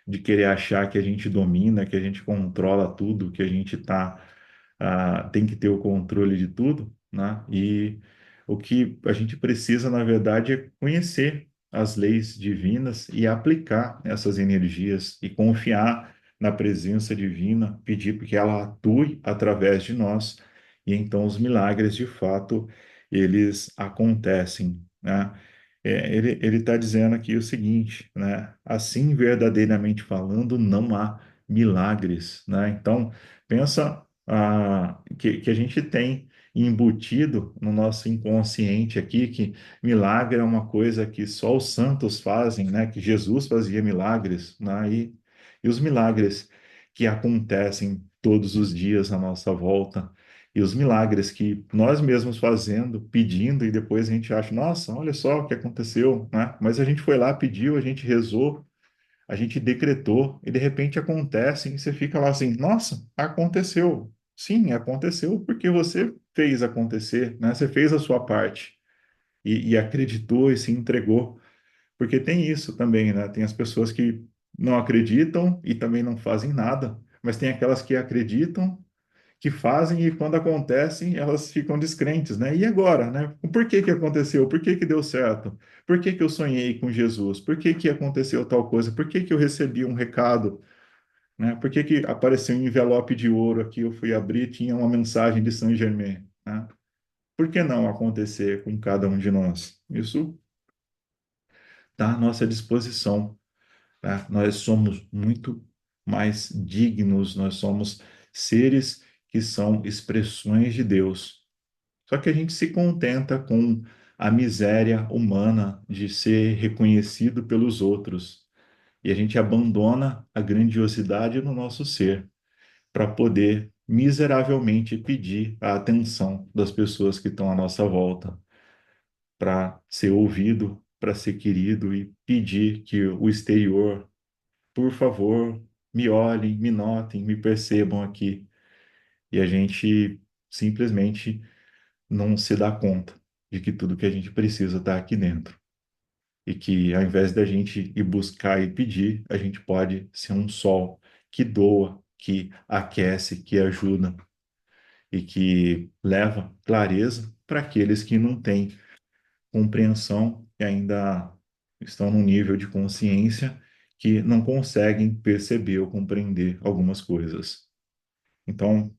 de querer achar que a gente domina, que a gente controla tudo, que a gente tem que ter o controle de tudo, né? E o que a gente precisa, na verdade, é conhecer as leis divinas e aplicar essas energias e confiar na presença divina, pedir que ela atue através de nós, e então os milagres, de fato, eles acontecem, né? Ele está dizendo aqui o seguinte, né? Assim, verdadeiramente falando, não há milagres, né? Então, pensa que a gente tem embutido no nosso inconsciente aqui que milagre é uma coisa que só os santos fazem, né? Que Jesus fazia milagres, né? E os milagres que acontecem todos os dias à nossa volta, e os milagres que nós mesmos fazendo, pedindo, e depois a gente acha, nossa, olha só o que aconteceu, né? Mas a gente foi lá, pediu, a gente rezou, a gente decretou, e de repente acontece, e você fica lá assim, nossa, aconteceu. Sim, aconteceu porque você fez acontecer, né? Você fez a sua parte e acreditou e se entregou. Porque tem isso também, né? Tem as pessoas que não acreditam e também não fazem nada, mas tem aquelas que acreditam, que fazem e quando acontecem elas ficam descrentes, né? E agora, né? Por que que aconteceu? Por que que deu certo? Por que que eu sonhei com Jesus? Por que que aconteceu tal coisa? Por que que eu recebi um recado, né? Por que que apareceu um envelope de ouro aqui, eu fui abrir, tinha uma mensagem de Saint Germain, né? Por que não acontecer com cada um de nós? Isso está à nossa disposição, tá? Nós somos muito mais dignos, nós somos seres que são expressões de Deus. Só que a gente se contenta com a miséria humana de ser reconhecido pelos outros. E a gente abandona a grandiosidade no nosso ser. para poder miseravelmente pedir a atenção das pessoas que estão à nossa volta, para ser ouvido, para ser querido e pedir que o exterior, por favor, me olhem, me notem, me percebam aqui. E a gente simplesmente não se dá conta de que tudo que a gente precisa está aqui dentro. E que ao invés da gente ir buscar e pedir, a gente pode ser um sol que doa, que aquece, que ajuda e que leva clareza para aqueles que não têm compreensão e ainda estão num nível de consciência que não conseguem perceber ou compreender algumas coisas. Então,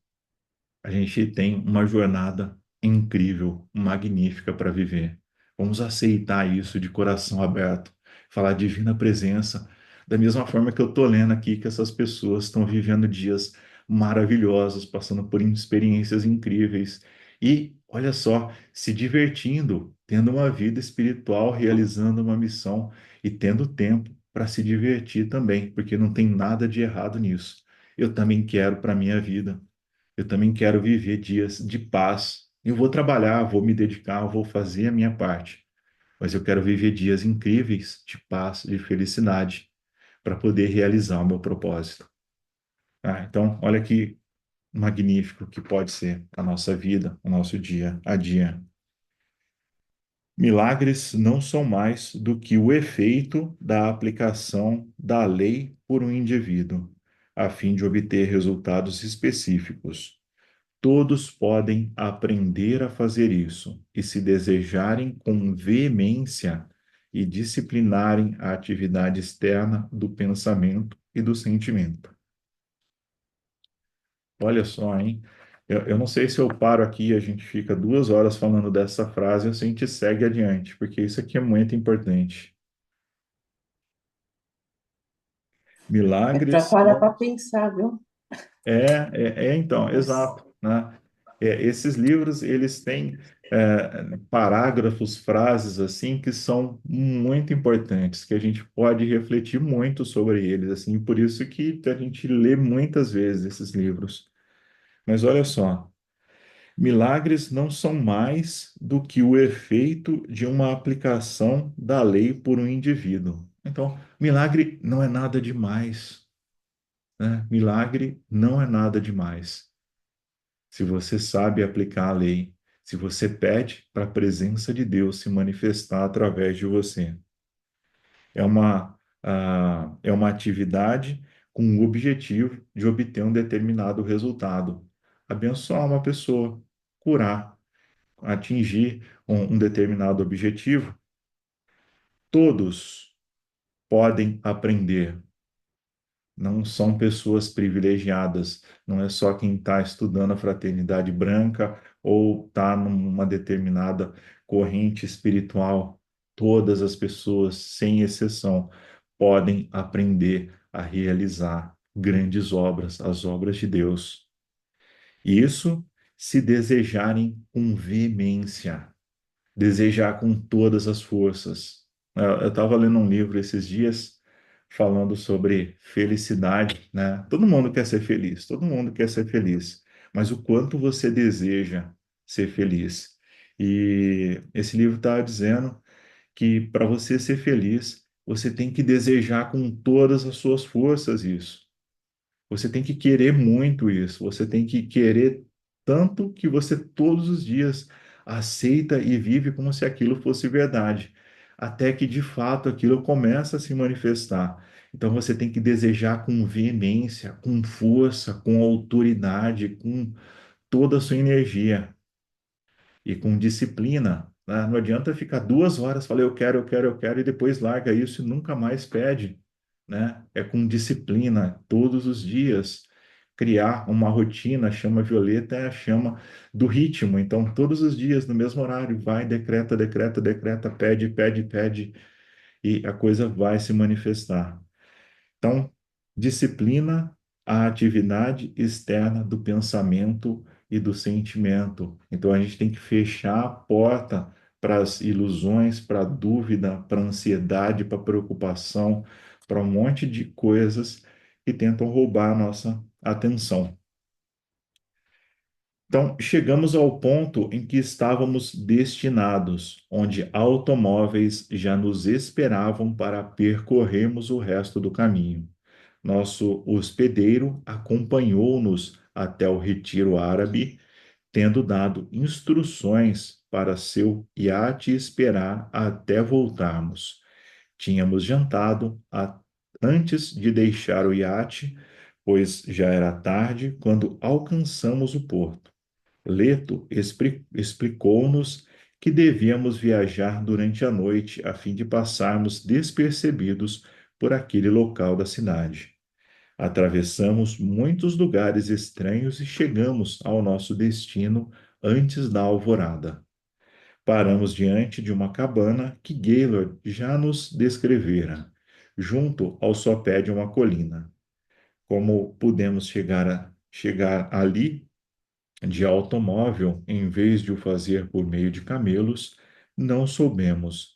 a gente tem uma jornada incrível, magnífica para viver. Vamos aceitar isso de coração aberto, falar divina presença, da mesma forma que eu estou lendo aqui que essas pessoas estão vivendo dias maravilhosos, passando por experiências incríveis e, olha só, se divertindo, tendo uma vida espiritual, realizando uma missão e tendo tempo para se divertir também, porque não tem nada de errado nisso. Eu também quero para minha vida. Eu também quero viver dias de paz. Eu vou trabalhar, vou me dedicar, vou fazer a minha parte, mas eu quero viver dias incríveis de paz, de felicidade, para poder realizar o meu propósito. Então, olha que magnífico que pode ser a nossa vida, o nosso dia a dia. Milagres não são mais do que o efeito da aplicação da lei por um indivíduo, a fim de obter resultados específicos. Todos podem aprender a fazer isso, e se desejarem com veemência e disciplinarem a atividade externa do pensamento e do sentimento. Olha só, hein? Eu não sei se eu paro aqui e a gente fica 2 horas falando dessa frase ou se a gente segue adiante, porque isso aqui é muito importante.
É para
Milagres
parar para
não.
pensar, viu?
Então,
Nossa.
exato, né? Esses livros, eles têm parágrafos, frases assim que são muito importantes, que a gente pode refletir muito sobre eles, assim, por isso que a gente lê muitas vezes esses livros. Mas olha só, milagres não são mais do que o efeito de uma aplicação da lei por um indivíduo. Então, milagre não é nada demais, né? Milagre não é nada demais. Se você sabe aplicar a lei, se você pede para a presença de Deus se manifestar através de você. É uma atividade com o objetivo de obter um determinado resultado. Abençoar uma pessoa, curar, atingir um determinado objetivo. Todos podem aprender. Não são pessoas privilegiadas, não é só quem está estudando a fraternidade branca ou está numa determinada corrente espiritual. Todas as pessoas, sem exceção, podem aprender a realizar grandes obras, as obras de Deus. Isso se desejarem com veemência, desejar com todas as forças. Eu estava lendo um livro esses dias falando sobre felicidade, né? Todo mundo quer ser feliz, todo mundo quer ser feliz, mas o quanto você deseja ser feliz? E esse livro estava dizendo que para você ser feliz, você tem que desejar com todas as suas forças isso. Você tem que querer muito isso. Você tem que querer tanto que você todos os dias aceita e vive como se aquilo fosse verdade, até que de fato aquilo começa a se manifestar. Então você tem que desejar com veemência, com força, com autoridade, com toda a sua energia e com disciplina, né? Não adianta ficar 2 horas falando eu quero, e depois larga isso e nunca mais pede, né? É com disciplina, todos os dias, criar uma rotina, a chama violeta é a chama do ritmo. Então, todos os dias, no mesmo horário, vai, decreta, decreta, decreta, pede, pede, pede, e a coisa vai se manifestar. Então, disciplina a atividade externa do pensamento e do sentimento. Então, a gente tem que fechar a porta para as ilusões, para a dúvida, para a ansiedade, para a preocupação, para um monte de coisas que tentam roubar a nossa atenção. Então, chegamos ao ponto em que estávamos destinados, onde automóveis já nos esperavam para percorrermos o resto do caminho. Nosso hospedeiro acompanhou-nos até o retiro árabe, tendo dado instruções para seu iate esperar até voltarmos. Tínhamos jantado antes de deixar o iate, pois já era tarde quando alcançamos o porto. Leto explicou-nos que devíamos viajar durante a noite a fim de passarmos despercebidos por aquele local da cidade. Atravessamos muitos lugares estranhos e chegamos ao nosso destino antes da alvorada. Paramos diante de uma cabana que Gaylord já nos descrevera, junto ao sopé de uma colina. Como pudemos chegar ali de automóvel, em vez de o fazer por meio de camelos, não soubemos,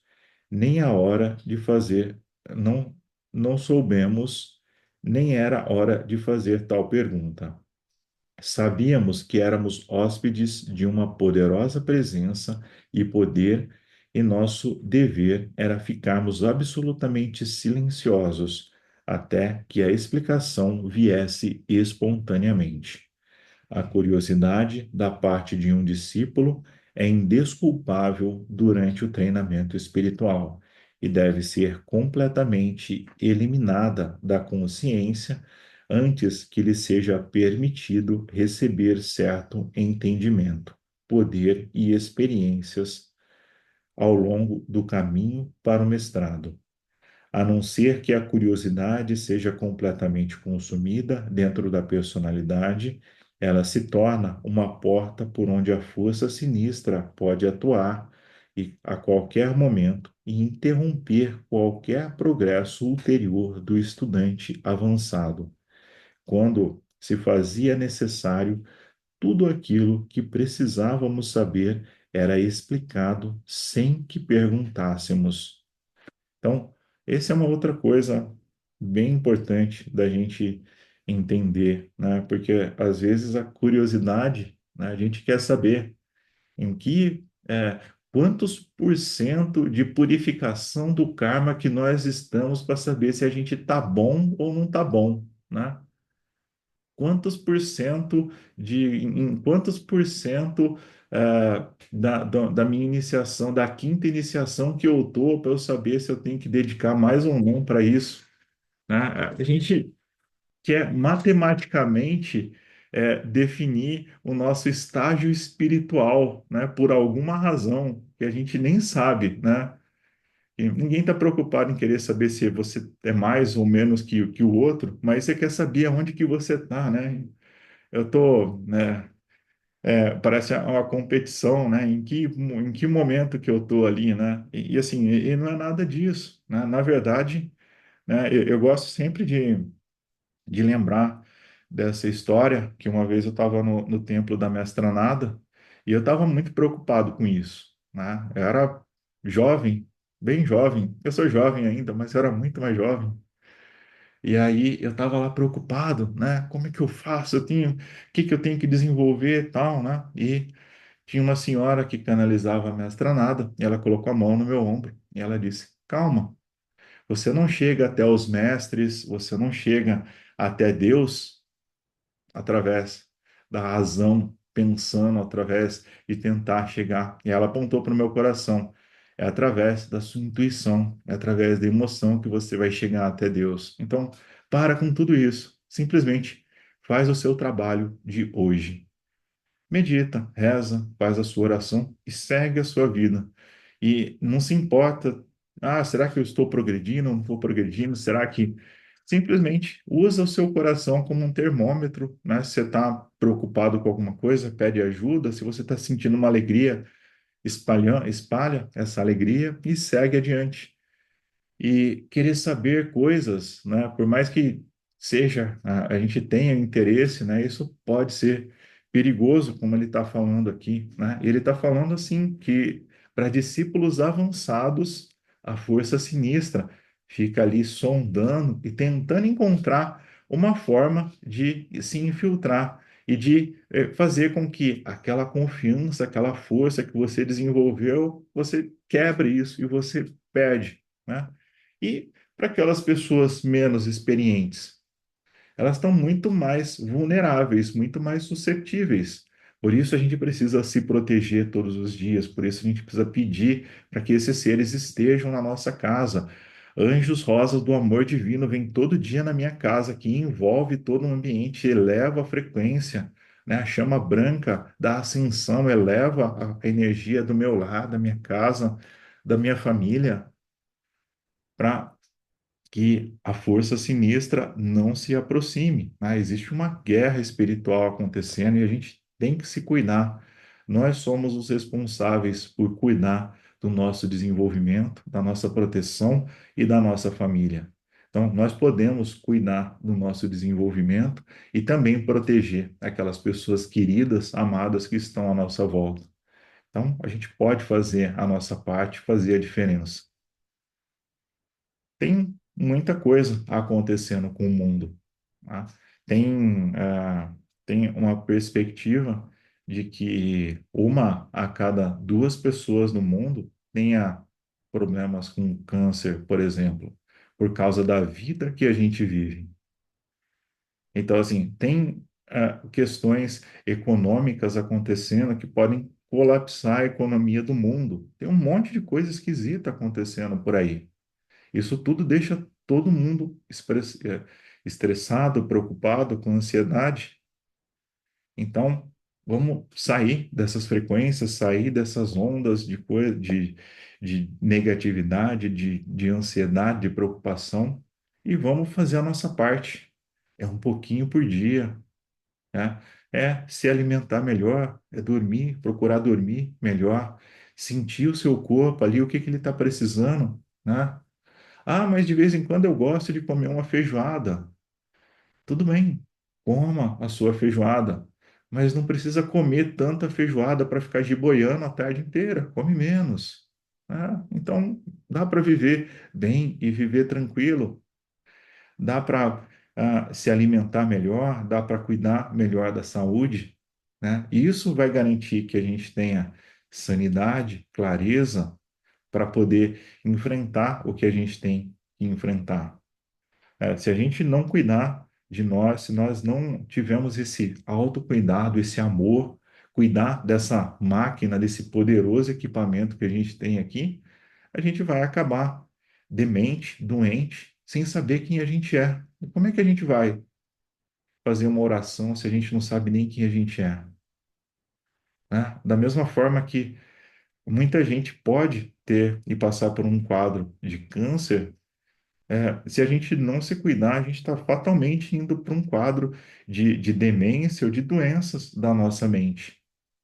nem a hora de fazer, não, não soubemos, nem era hora de fazer tal pergunta. Sabíamos que éramos hóspedes de uma poderosa presença e poder, e nosso dever era ficarmos absolutamente silenciosos até que a explicação viesse espontaneamente. A curiosidade da parte de um discípulo é indesculpável durante o treinamento espiritual e deve ser completamente eliminada da consciência antes que lhe seja permitido receber certo entendimento, poder e experiências ao longo do caminho para o mestrado, a não ser que a curiosidade seja completamente consumida dentro da personalidade, ela se torna uma porta por onde a força sinistra pode atuar e, a qualquer momento e interromper qualquer progresso ulterior do estudante avançado, quando se fazia necessário tudo aquilo que precisávamos saber era explicado sem que perguntássemos. Então, essa é uma outra coisa bem importante da gente entender, né? Porque às vezes a curiosidade, né, a gente quer saber em quantos por cento de purificação do karma que nós estamos para saber se a gente tá bom ou não tá bom, né? Quantos por cento em quantos por cento da minha iniciação, da quinta iniciação que eu tô, para eu saber se eu tenho que dedicar mais ou não para isso, né? A gente quer matematicamente definir o nosso estágio espiritual, né? Por alguma razão que a gente nem sabe, né? E ninguém está preocupado em querer saber se você é mais ou menos que o outro, mas você quer saber aonde que você está, né? Eu tô, né, parece uma competição, né? Em que momento que eu tô ali, né? E assim, e não é nada disso, né? Na verdade, né, eu gosto sempre de lembrar dessa história que uma vez eu estava no templo da Mestra Nada e eu estava muito preocupado com isso, né? Eu era jovem, bem jovem. Eu sou jovem ainda, mas eu era muito mais jovem. E aí eu estava lá preocupado, né? Como é que eu faço? O que que eu tenho que desenvolver e tal, né? E tinha uma senhora que canalizava a Mestra Nada, e ela colocou a mão no meu ombro e ela disse: Calma, você não chega até os mestres, você não chega até Deus através da razão, pensando através de tentar chegar. E ela apontou para o meu coração. É através da sua intuição, é através da emoção que você vai chegar até Deus. Então, para com tudo isso. Simplesmente faz o seu trabalho de hoje. Medita, reza, faz a sua oração e segue a sua vida. E não se importa, será que eu estou progredindo ou não estou progredindo? Será que simplesmente usa o seu coração como um termômetro, né? Se você está preocupado com alguma coisa, pede ajuda. Se você está sentindo uma alegria, espalha essa alegria e segue adiante e querer saber coisas, né? Por mais que seja a gente tenha interesse, né? Isso pode ser perigoso, como ele está falando aqui, né? Ele está falando assim que para discípulos avançados a força sinistra fica ali sondando e tentando encontrar uma forma de se infiltrar. e de fazer com que aquela confiança, aquela força que você desenvolveu, você quebre isso e você perde, né? E para aquelas pessoas menos experientes, elas estão muito mais vulneráveis, muito mais suscetíveis. Por isso a gente precisa se proteger todos os dias, por isso a gente precisa pedir para que esses seres estejam na nossa casa. Anjos rosas do amor divino vêm todo dia na minha casa, que envolve todo o ambiente, eleva a frequência, né? A chama branca da ascensão eleva a energia do meu lar, da minha casa, da minha família, para que a força sinistra não se aproxime, né? Existe uma guerra espiritual acontecendo e a gente tem que se cuidar. Nós somos os responsáveis por cuidar do nosso desenvolvimento, da nossa proteção e da nossa família. Então, nós podemos cuidar do nosso desenvolvimento e também proteger aquelas pessoas queridas, amadas que estão à nossa volta. Então, a gente pode fazer a nossa parte, fazer a diferença. Tem muita coisa acontecendo com o mundo, tá? Tem, tem uma perspectiva de que uma a cada duas pessoas no mundo tenha problemas com câncer, por exemplo, por causa da vida que a gente vive. Então, assim, tem questões econômicas acontecendo que podem colapsar a economia do mundo. Tem um monte de coisa esquisita acontecendo por aí. Isso tudo deixa todo mundo estressado, preocupado, com ansiedade. Então, vamos sair dessas frequências, sair dessas ondas de negatividade, de ansiedade, de preocupação, e vamos fazer a nossa parte. É um pouquinho por dia, né? É se alimentar melhor, é dormir, procurar dormir melhor, sentir o seu corpo ali, o que que ele está precisando, né? Ah, mas de vez em quando eu gosto de comer uma feijoada. Tudo bem, coma a sua feijoada, mas não precisa comer tanta feijoada para ficar giboiando a tarde inteira. Come menos, né? Então, dá para viver bem e viver tranquilo. Dá para se alimentar melhor, dá para cuidar melhor da saúde, né? E isso vai garantir que a gente tenha sanidade, clareza para poder enfrentar o que a gente tem que enfrentar. Se a gente não cuidar de nós, se nós não tivermos esse autocuidado, esse amor, cuidar dessa máquina, desse poderoso equipamento que a gente tem aqui, a gente vai acabar demente, doente, sem saber quem a gente é. E como é que a gente vai fazer uma oração se a gente não sabe nem quem a gente é, né? Da mesma forma que muita gente pode ter e passar por um quadro de câncer. Se a gente não se cuidar, a gente está fatalmente indo para um quadro de demência ou de doenças da nossa mente,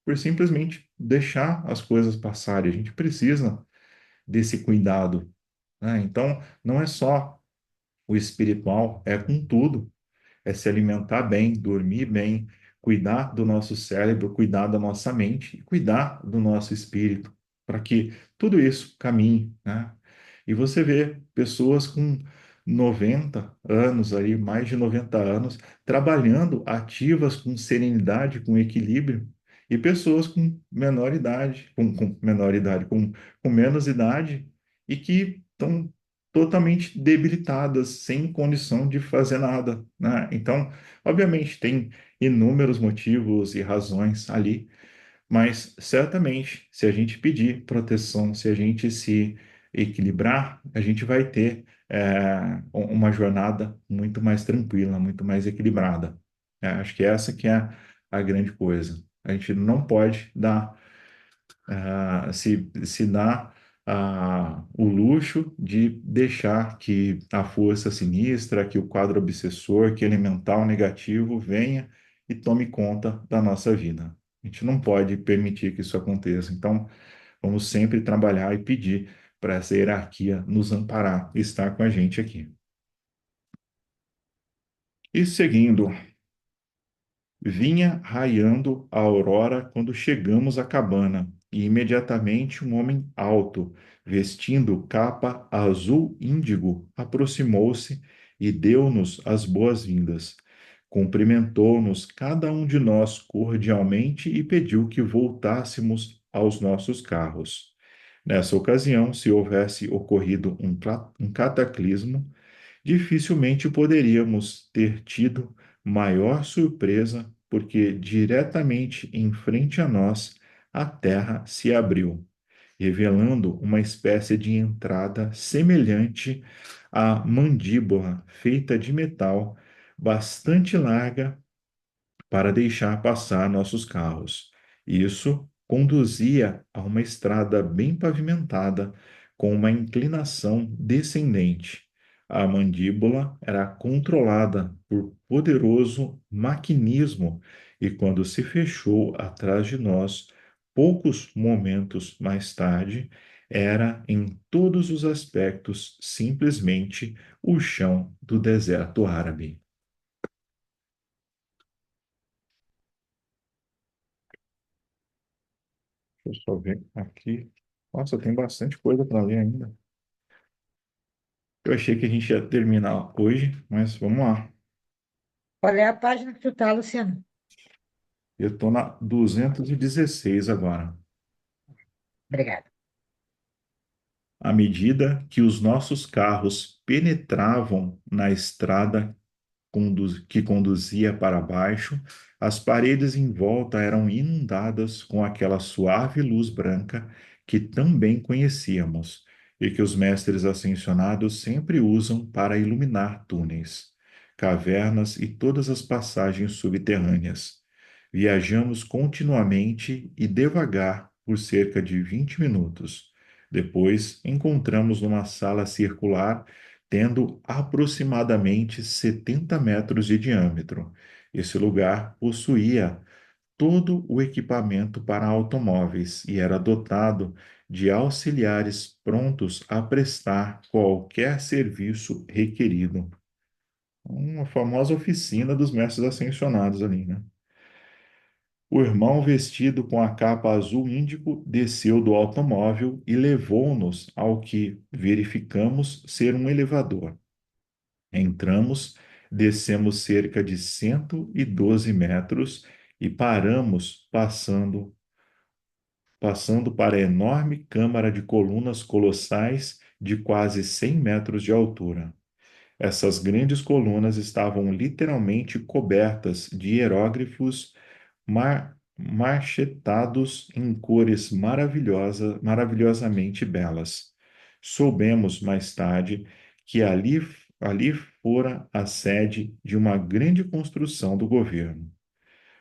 por simplesmente deixar as coisas passarem. A gente precisa desse cuidado, né? Então, não é só o espiritual, é com tudo. É se alimentar bem, dormir bem, cuidar do nosso cérebro, cuidar da nossa mente e cuidar do nosso espírito, para que tudo isso caminhe, né? E você vê pessoas com 90 anos aí, mais de 90 anos, trabalhando ativas com serenidade, com equilíbrio, e pessoas com menor idade, com menor idade, com menos idade, e que estão totalmente debilitadas, sem condição de fazer nada, né? Então, obviamente, tem inúmeros motivos e razões ali, mas certamente, se a gente pedir proteção, se a gente se equilibrar, a gente vai ter uma jornada muito mais tranquila, muito mais equilibrada. Acho que essa que é a grande coisa. A gente não pode dar se dá o luxo de deixar que a força sinistra, que o quadro obsessor, que o elemental negativo venha e tome conta da nossa vida. A gente não pode permitir que isso aconteça. Então, vamos sempre trabalhar e pedir para essa hierarquia nos amparar e estar com a gente aqui. E seguindo, vinha raiando a aurora quando chegamos à cabana, e imediatamente um homem alto, vestindo capa azul índigo, aproximou-se e deu-nos as boas-vindas. Cumprimentou-nos cada um de nós cordialmente e pediu que voltássemos aos nossos carros. Nessa ocasião, se houvesse ocorrido um cataclismo, dificilmente poderíamos ter tido maior surpresa, porque diretamente em frente a nós a terra se abriu, revelando uma espécie de entrada semelhante à mandíbula feita de metal, bastante larga para deixar passar nossos carros. Isso conduzia a uma estrada bem pavimentada, com uma inclinação descendente. A mandíbula era controlada por poderoso maquinismo e, quando se fechou atrás de nós, poucos momentos mais tarde, era, em todos os aspectos, simplesmente o chão do deserto árabe. Deixa eu só ver aqui. Nossa, tem bastante coisa para ler ainda. Eu achei que a gente ia terminar hoje, mas vamos lá.
Qual é a página que tu tá, Luciano?
Eu estou na 216 agora.
Obrigada.
À medida que os nossos carros penetravam na estrada que conduzia para baixo, as paredes em volta eram inundadas com aquela suave luz branca que tão bem conhecíamos e que os mestres ascensionados sempre usam para iluminar túneis, cavernas e todas as passagens subterrâneas. Viajamos continuamente e devagar por cerca de 20 minutos. Depois, encontramos numa sala circular tendo aproximadamente 70 metros de diâmetro. Esse lugar possuía todo o equipamento para automóveis e era dotado de auxiliares prontos a prestar qualquer serviço requerido. Uma famosa oficina dos mestres ascensionados ali, né? O irmão, vestido com a capa azul índico, desceu do automóvel e levou-nos ao que verificamos ser um elevador. Entramos, descemos cerca de 112 metros e paramos passando para a enorme câmara de colunas colossais de quase 100 metros de altura. Essas grandes colunas estavam literalmente cobertas de hieróglifos marchetados em cores maravilhosamente belas. Soubemos mais tarde que ali fora a sede de uma grande construção do governo.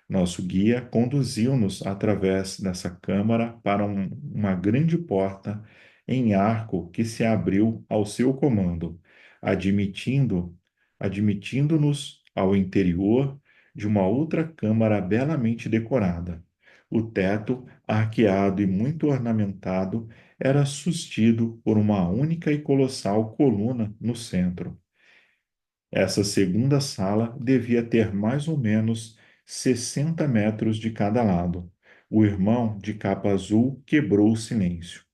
Nosso guia conduziu-nos através dessa câmara para uma grande porta em arco que se abriu ao seu comando, admitindo, admitindo-nos ao interior de uma outra câmara belamente decorada. O teto, arqueado e muito ornamentado, era sustido por uma única e colossal coluna no centro. Essa segunda sala devia ter mais ou menos 60 metros de cada lado. O irmão de capa azul quebrou o silêncio.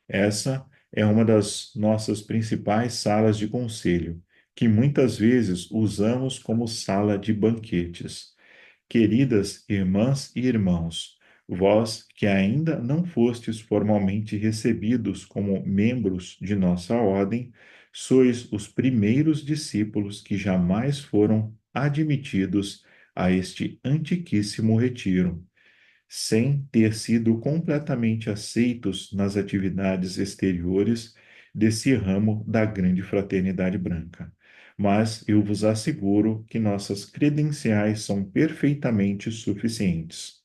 Essa é uma das nossas principais salas de conselho, que muitas vezes usamos como sala de banquetes. Queridas irmãs e irmãos, vós que ainda não fostes formalmente recebidos como membros de nossa ordem, sois os primeiros discípulos que jamais foram admitidos a este antiquíssimo retiro, sem ter sido completamente aceitos nas atividades exteriores desse ramo da grande fraternidade branca. Mas eu vos asseguro que nossas credenciais são perfeitamente suficientes.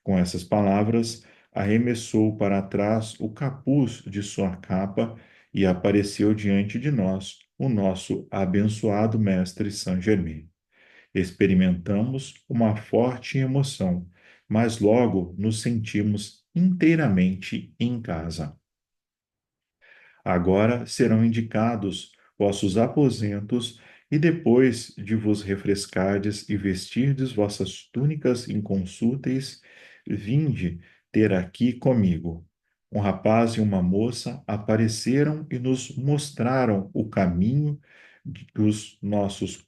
Com essas palavras, arremessou para trás o capuz de sua capa e apareceu diante de nós o nosso abençoado mestre Saint-Germain. Experimentamos uma forte emoção, mas logo nos sentimos inteiramente em casa. Agora serão indicados vossos aposentos, e depois de vos refrescardes e vestirdes vossas túnicas inconsúteis, vinde ter aqui comigo. Um rapaz e uma moça apareceram e nos mostraram o caminho dos nossos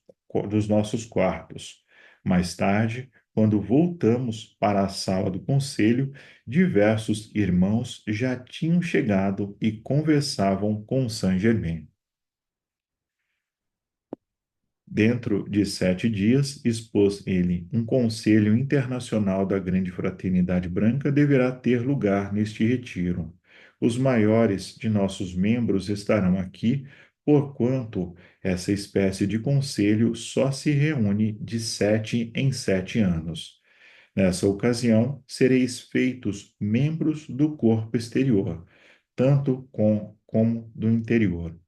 quartos. Mais tarde, quando voltamos para a sala do conselho, diversos irmãos já tinham chegado e conversavam com Saint-Germain. Dentro de 7 dias, expôs ele, um conselho internacional da Grande Fraternidade Branca deverá ter lugar neste retiro. Os maiores de nossos membros estarão aqui, porquanto essa espécie de conselho só se reúne de 7 em 7 anos. Nessa ocasião, sereis feitos membros do corpo exterior, tanto como do interior.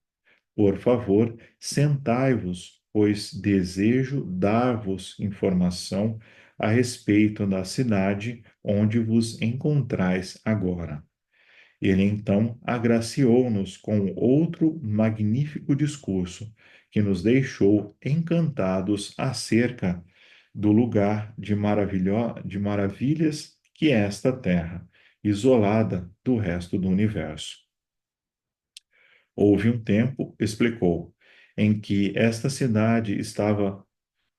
Por favor, sentai-vos, pois desejo dar-vos informação a respeito da cidade onde vos encontrais agora. Ele então agraciou-nos com outro magnífico discurso, que nos deixou encantados acerca do lugar de maravilhas que é esta terra, isolada do resto do universo. Houve um tempo, explicou, em que esta cidade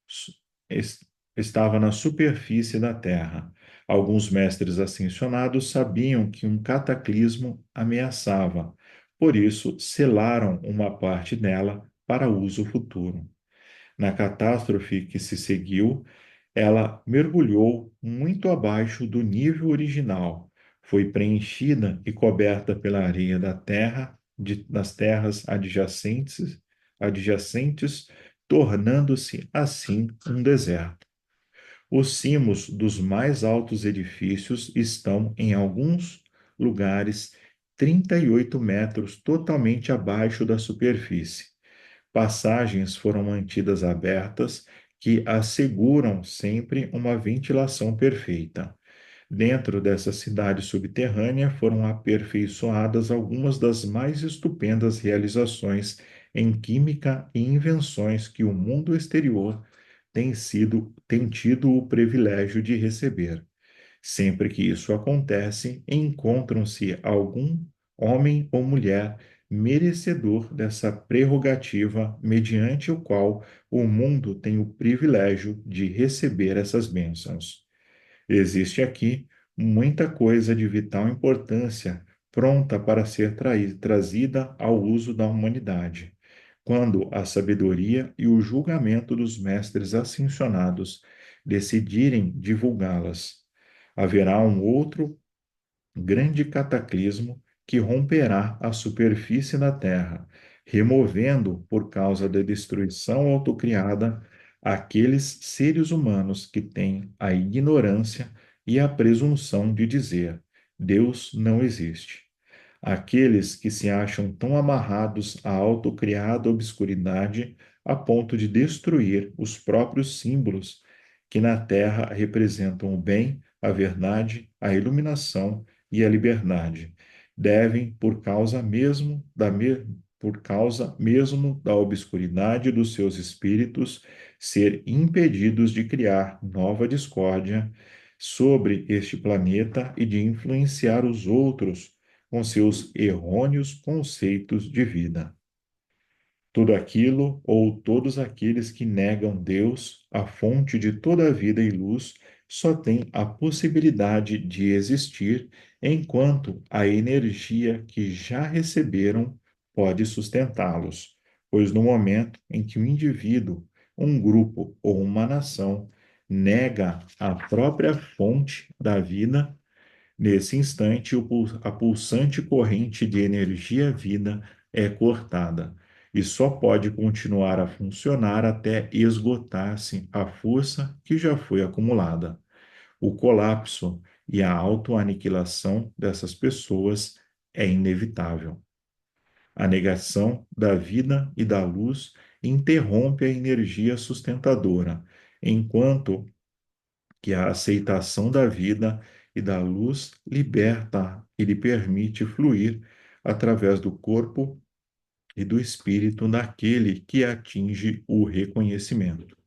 su- es- estava na superfície da terra. Alguns mestres ascensionados sabiam que um cataclismo ameaçava, por isso selaram uma parte dela para uso futuro. Na catástrofe que se seguiu, ela mergulhou muito abaixo do nível original, foi preenchida e coberta pela areia da terra, das terras adjacentes, tornando-se assim um deserto. Os cimos dos mais altos edifícios estão, em alguns lugares, 38 metros totalmente abaixo da superfície. Passagens foram mantidas abertas que asseguram sempre uma ventilação perfeita. Dentro dessa cidade subterrânea foram aperfeiçoadas algumas das mais estupendas realizações em química e invenções que o mundo exterior tem tido o privilégio de receber. Sempre que isso acontece, encontram-se algum homem ou mulher merecedor dessa prerrogativa, mediante o qual o mundo tem o privilégio de receber essas bênçãos. Existe aqui muita coisa de vital importância pronta para ser trazida ao uso da humanidade, quando a sabedoria e o julgamento dos mestres ascensionados decidirem divulgá-las. Haverá um outro grande cataclismo que romperá a superfície da Terra, removendo, por causa da destruição autocriada, aqueles seres humanos que têm a ignorância e a presunção de dizer: Deus não existe. Aqueles que se acham tão amarrados à autocriada obscuridade a ponto de destruir os próprios símbolos que na Terra representam o bem, a verdade, a iluminação e a liberdade, devem, por causa mesmo da obscuridade dos seus espíritos, ser impedidos de criar nova discórdia sobre este planeta e de influenciar os outros com seus errôneos conceitos de vida. Tudo aquilo ou todos aqueles que negam Deus, a fonte de toda a vida e luz, só têm a possibilidade de existir enquanto a energia que já receberam pode sustentá-los, pois no momento em que o indivíduo, um grupo ou uma nação nega a própria fonte da vida, nesse instante, a pulsante corrente de energia-vida é cortada e só pode continuar a funcionar até esgotar-se a força que já foi acumulada. O colapso e a autoaniquilação dessas pessoas é inevitável. A negação da vida e da luz interrompe a energia sustentadora, enquanto que a aceitação da vida e da luz liberta e lhe permite fluir através do corpo e do espírito naquele que atinge o reconhecimento.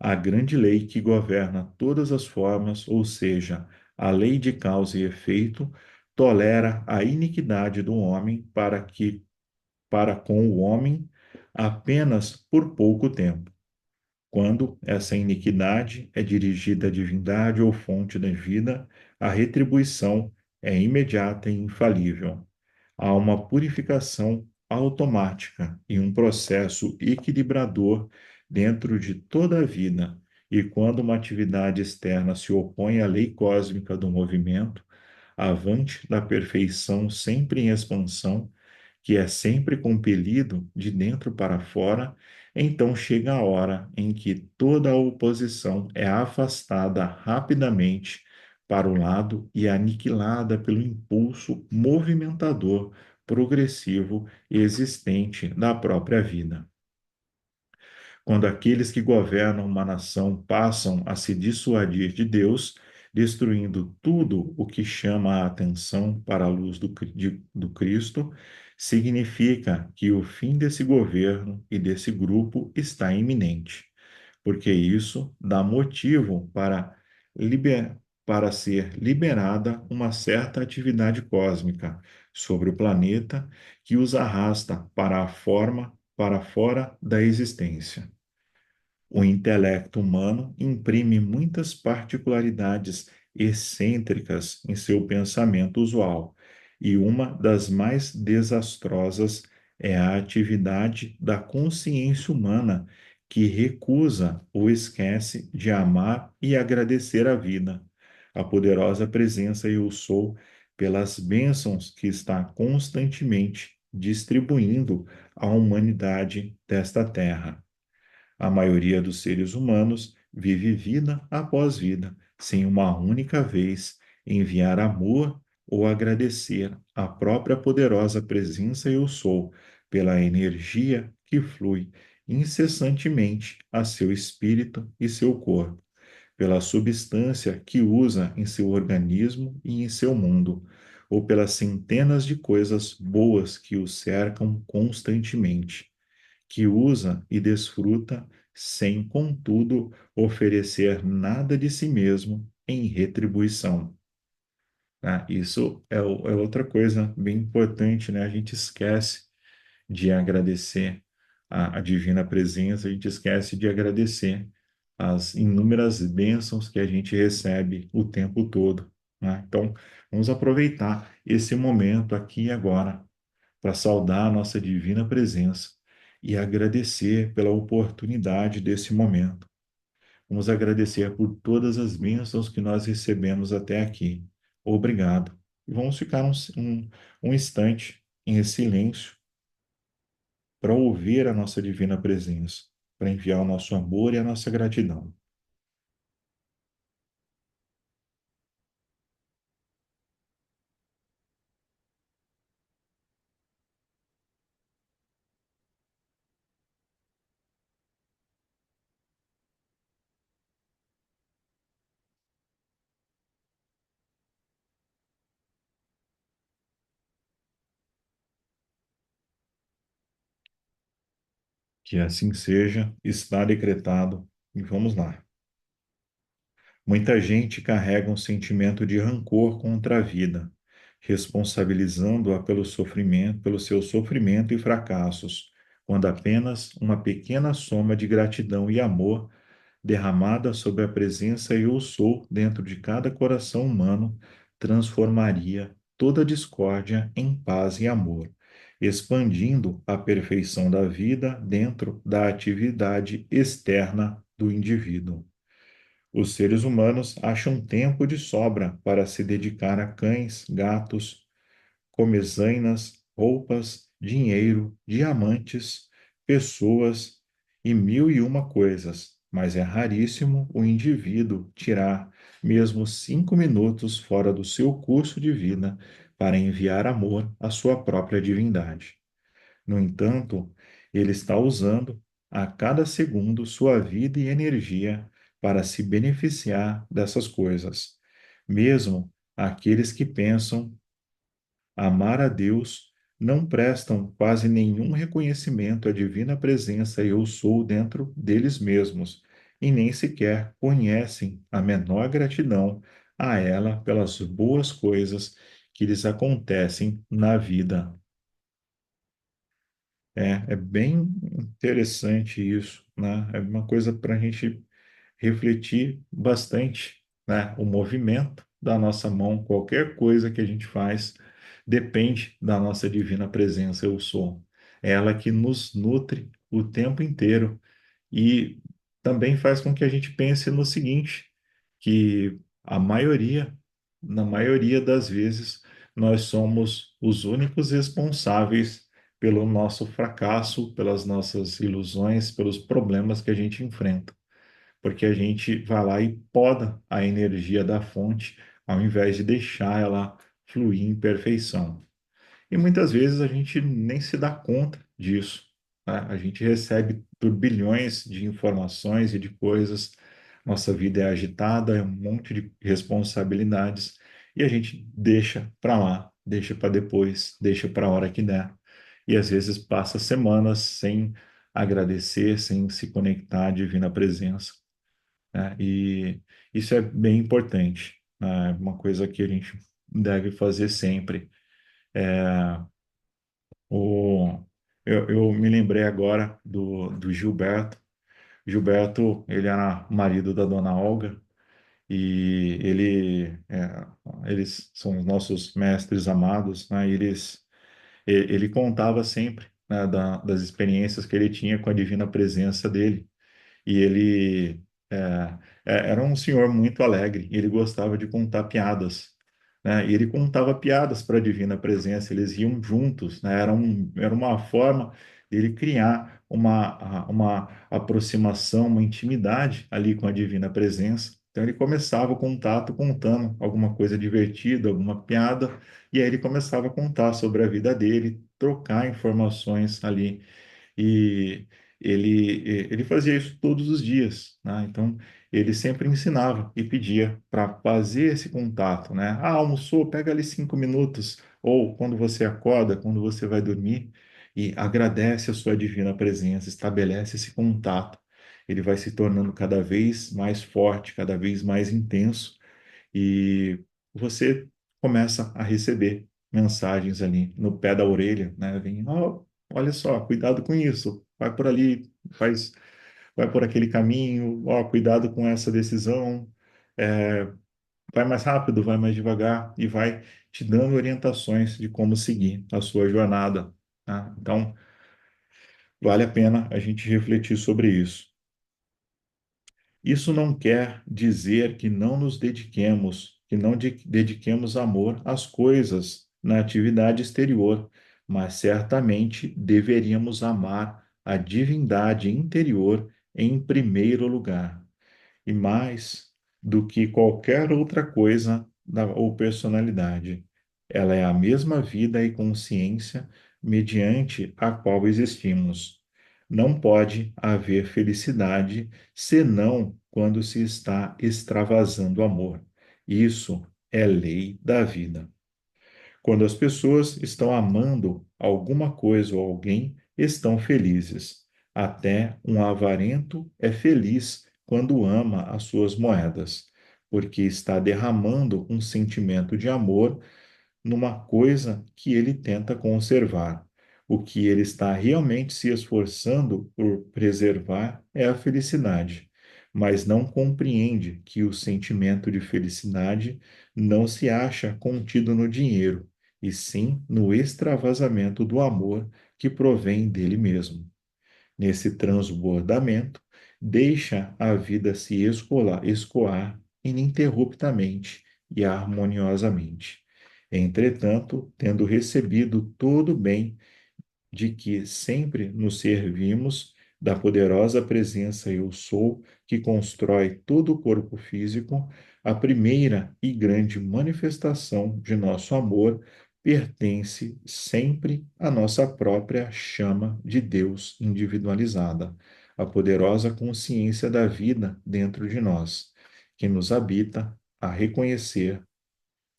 A grande lei que governa todas as formas, ou seja, a lei de causa e efeito, tolera a iniquidade do homem para com o homem apenas por pouco tempo. Quando essa iniquidade é dirigida à divindade ou fonte da vida, a retribuição é imediata e infalível. Há uma purificação automática e um processo equilibrador dentro de toda a vida. E quando uma atividade externa se opõe à lei cósmica do movimento, avante da perfeição sempre em expansão, que é sempre compelido de dentro para fora, então chega a hora em que toda a oposição é afastada rapidamente para o lado e aniquilada pelo impulso movimentador, progressivo e existente da própria vida. Quando aqueles que governam uma nação passam a se dissuadir de Deus, destruindo tudo o que chama a atenção para a luz do Cristo, significa que o fim desse governo e desse grupo está iminente, porque isso dá motivo para ser liberada uma certa atividade cósmica sobre o planeta que os arrasta para a forma, para fora da existência. O intelecto humano imprime muitas particularidades excêntricas em seu pensamento usual, e uma das mais desastrosas é a atividade da consciência humana, que recusa ou esquece de amar e agradecer a vida, a poderosa presença Eu Sou, pelas bênçãos que está constantemente distribuindo à humanidade desta terra. A maioria dos seres humanos vive vida após vida, sem uma única vez enviar amor ou agradecer a própria poderosa presença Eu Sou pela energia que flui incessantemente a seu espírito e seu corpo, pela substância que usa em seu organismo e em seu mundo, ou pelas centenas de coisas boas que o cercam constantemente, que usa e desfruta sem, contudo, oferecer nada de si mesmo em retribuição. Tá? Isso é outra coisa bem importante, né? A gente esquece de agradecer a divina presença, a gente esquece de agradecer as inúmeras bênçãos que a gente recebe o tempo todo, né? Então, vamos aproveitar esse momento aqui e agora para saudar a nossa divina presença e agradecer pela oportunidade desse momento. Vamos agradecer por todas as bênçãos que nós recebemos até aqui. Obrigado. E vamos ficar um instante em silêncio para ouvir a nossa divina presença, para enviar o nosso amor e a nossa gratidão. Que assim seja, está decretado. E vamos lá. Muita gente carrega um sentimento de rancor contra a vida, responsabilizando-a pelo sofrimento, pelo seu sofrimento e fracassos, quando apenas uma pequena soma de gratidão e amor derramada sobre a presença Eu Sou dentro de cada coração humano transformaria toda discórdia em paz e amor, expandindo a perfeição da vida dentro da atividade externa do indivíduo. Os seres humanos acham tempo de sobra para se dedicar a cães, gatos, comezainas, roupas, dinheiro, diamantes, pessoas e mil e uma coisas, mas é raríssimo o indivíduo tirar mesmo 5 minutos fora do seu curso de vida para enviar amor à sua própria divindade. No entanto, ele está usando a cada segundo sua vida e energia para se beneficiar dessas coisas. Mesmo aqueles que pensam amar a Deus não prestam quase nenhum reconhecimento à divina presença Eu Sou dentro deles mesmos e nem sequer conhecem a menor gratidão a ela pelas boas coisas que lhes acontecem na vida. É bem interessante isso, né? É uma coisa para a gente refletir bastante, né? O movimento da nossa mão, qualquer coisa que a gente faz, depende da nossa divina presença, eu sou. É ela que nos nutre o tempo inteiro e também faz com que a gente pense no seguinte, que a maioria, na maioria das vezes, nós somos os únicos responsáveis pelo nosso fracasso, pelas nossas ilusões, pelos problemas que a gente enfrenta, porque a gente vai lá e poda a energia da fonte, ao invés de deixar ela fluir em perfeição. E muitas vezes a gente nem se dá conta disso, né? A gente recebe turbilhões de informações e de coisas, nossa vida é agitada, é um monte de responsabilidades, e a gente deixa para lá, deixa para depois, deixa para a hora que der. E às vezes passa semanas sem agradecer, sem se conectar à divina presença, né? E isso é bem importante, né? Uma coisa que a gente deve fazer sempre. O, eu me lembrei agora do Gilberto. Gilberto, ele era marido da dona Olga e eles são os nossos mestres amados, né? Ele contava sempre, né, das experiências que ele tinha com a divina presença dele. E ele é, era um senhor muito alegre, e ele gostava de contar piadas, né? E ele contava piadas para a Divina Presença, eles iam juntos, né? Era uma forma dele criar uma aproximação, uma intimidade ali com a Divina Presença. Então ele começava o contato contando alguma coisa divertida, alguma piada, e aí ele começava a contar sobre a vida dele, trocar informações ali e ele fazia isso todos os dias, né? Então, ele sempre ensinava e pedia para fazer esse contato, né? Ah, almoçou, pega ali 5 minutos, ou quando você acorda, quando você vai dormir, e agradece a sua divina presença, estabelece esse contato. Ele vai se tornando cada vez mais forte, cada vez mais intenso, e você começa a receber mensagens ali no pé da orelha, né? Vem, ó, olha só, cuidado com isso, vai por ali, vai por aquele caminho, ó, cuidado com essa decisão, é, vai mais rápido, vai mais devagar e vai te dando orientações de como seguir a sua jornada, tá? Então, vale a pena a gente refletir sobre isso. Isso não quer dizer que não nos dediquemos, que não dediquemos amor às coisas na atividade exterior, mas certamente deveríamos amar a divindade interior em primeiro lugar e mais do que qualquer outra coisa ou personalidade. Ela é a mesma vida e consciência mediante a qual existimos. Não pode haver felicidade senão quando se está extravasando amor. Isso é lei da vida. Quando as pessoas estão amando alguma coisa ou alguém, estão felizes. Até um avarento é feliz quando ama as suas moedas, porque está derramando um sentimento de amor numa coisa que ele tenta conservar. O que ele está realmente se esforçando por preservar é a felicidade, mas não compreende que o sentimento de felicidade não se acha contido no dinheiro, e sim no extravasamento do amor que provém dele mesmo. Nesse transbordamento, deixa a vida se escoar ininterruptamente e harmoniosamente. Entretanto, tendo recebido todo o bem de que sempre nos servimos, da poderosa presença Eu Sou, que constrói todo o corpo físico, a primeira e grande manifestação de nosso amor pertence sempre à nossa própria chama de Deus individualizada, a poderosa consciência da vida dentro de nós, que nos habita a reconhecer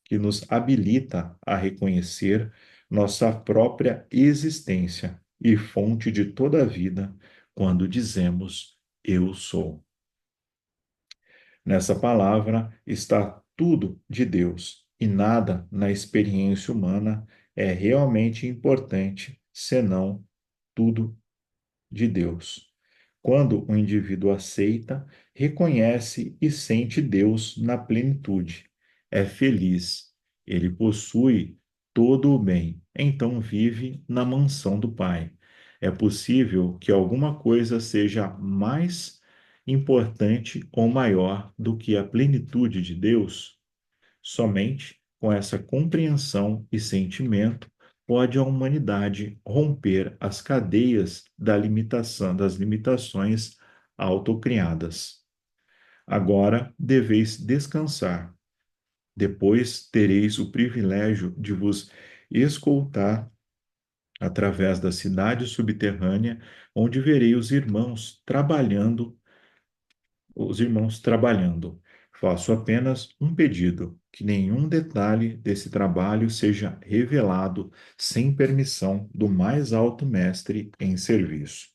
que nos habilita a reconhecer nossa própria existência e fonte de toda a vida quando dizemos Eu sou. Nessa palavra está tudo de Deus e nada na experiência humana é realmente importante senão tudo de Deus. Quando o indivíduo aceita, reconhece e sente Deus na plenitude, é feliz, ele possui todo o bem, então vive na mansão do Pai. É possível que alguma coisa seja mais importante ou maior do que a plenitude de Deus? Somente com essa compreensão e sentimento pode a humanidade romper as cadeias das limitações autocriadas. Agora deveis descansar. Depois tereis o privilégio de vos escoltar através da cidade subterrânea, onde verei os irmãos trabalhando. Faço apenas um pedido: que nenhum detalhe desse trabalho seja revelado sem permissão do mais alto mestre em serviço.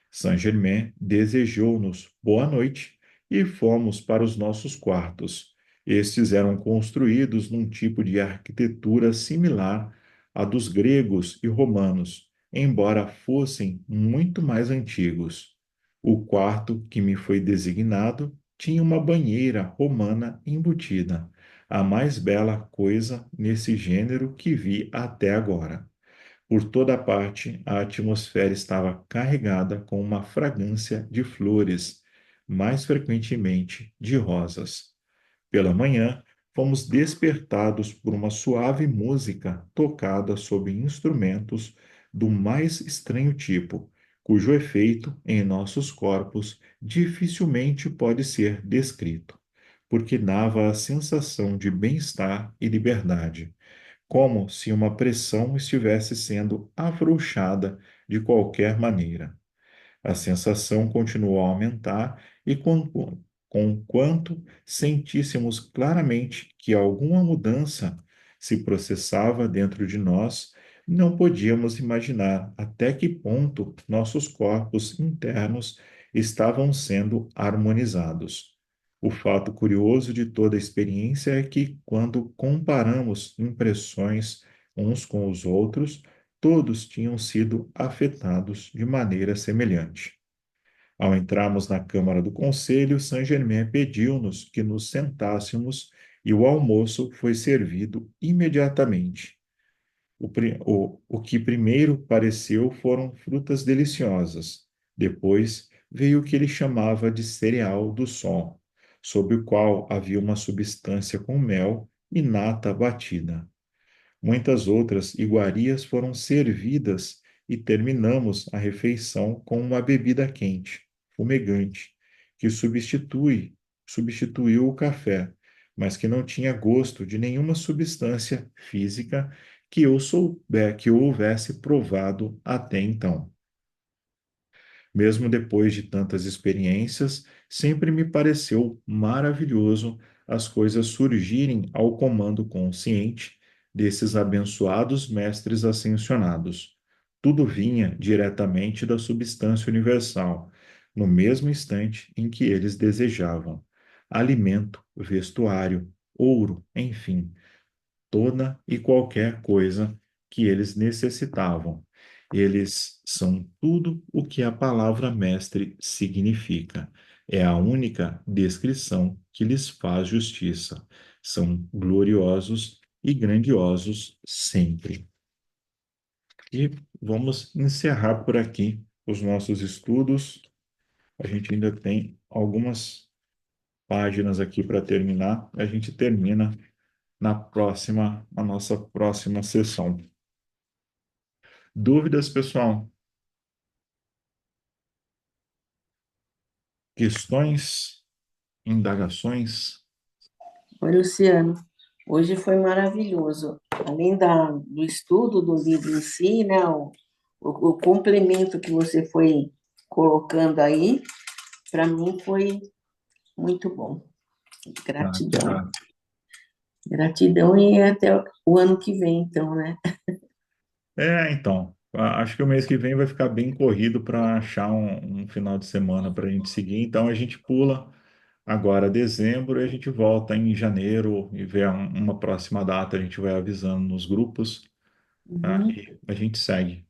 Saint-Germain desejou-nos boa noite e fomos para os nossos quartos. Estes eram construídos num tipo de arquitetura similar à dos gregos e romanos, embora fossem muito mais antigos. O quarto que me foi designado tinha uma banheira romana embutida, a mais bela coisa nesse gênero que vi até agora. Por toda parte, a atmosfera estava carregada com uma fragrância de flores, mais frequentemente de rosas. Pela manhã, fomos despertados por uma suave música tocada sob instrumentos do mais estranho tipo, cujo efeito em nossos corpos dificilmente pode ser descrito, porque dava a sensação de bem-estar e liberdade, como se uma pressão estivesse sendo afrouxada de qualquer maneira. A sensação continuou a aumentar e, conquanto sentíssemos claramente que alguma mudança se processava dentro de nós, não podíamos imaginar até que ponto nossos corpos internos estavam sendo harmonizados. O fato curioso de toda a experiência é que, quando comparamos impressões uns com os outros, todos tinham sido afetados de maneira semelhante. Ao entrarmos na Câmara do Conselho, Saint-Germain pediu-nos que nos sentássemos e o almoço foi servido imediatamente. O que primeiro pareceu foram frutas deliciosas. Depois veio o que ele chamava de cereal do sol, sob o qual havia uma substância com mel e nata batida. Muitas outras iguarias foram servidas e terminamos a refeição com uma bebida quente, fumegante, que substituiu o café, mas que não tinha gosto de nenhuma substância física que eu houvesse provado até então. Mesmo depois de tantas experiências, sempre me pareceu maravilhoso as coisas surgirem ao comando consciente desses abençoados mestres ascensionados. Tudo vinha diretamente da substância universal, no mesmo instante em que eles desejavam. Alimento, vestuário, ouro, enfim, toda e qualquer coisa que eles necessitavam. Eles são tudo o que a palavra mestre significa. É a única descrição que lhes faz justiça. São gloriosos e grandiosos sempre. E vamos encerrar por aqui os nossos estudos. A gente ainda tem algumas páginas aqui para terminar. A gente termina na nossa próxima sessão. Dúvidas, pessoal? Questões? Indagações?
Oi, Luciano. Hoje foi maravilhoso. Além do estudo do livro em si, né, o complemento que você foi colocando aí, para mim foi muito bom.
Ah,
Gratidão.
tá.
Gratidão e até o ano que vem, então, né?
Então, acho que o mês que vem vai ficar bem corrido para achar um final de semana para a gente seguir. Então, a gente pula agora dezembro e a gente volta em janeiro e vê uma próxima data. A gente vai avisando nos grupos, tá?
Uhum.
E a gente segue.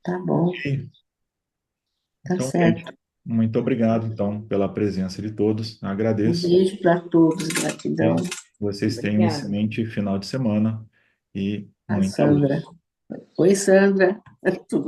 Tá bom,
Ok?
tá
Então, gente,
certo.
muito obrigado, então, pela presença de todos.
Um
Agradeço.
beijo para todos, gratidão.
E vocês tenham um
Obrigada.
excelente final de semana e
A
muita
Sandra.
luz.
Oi, Sandra. Tudo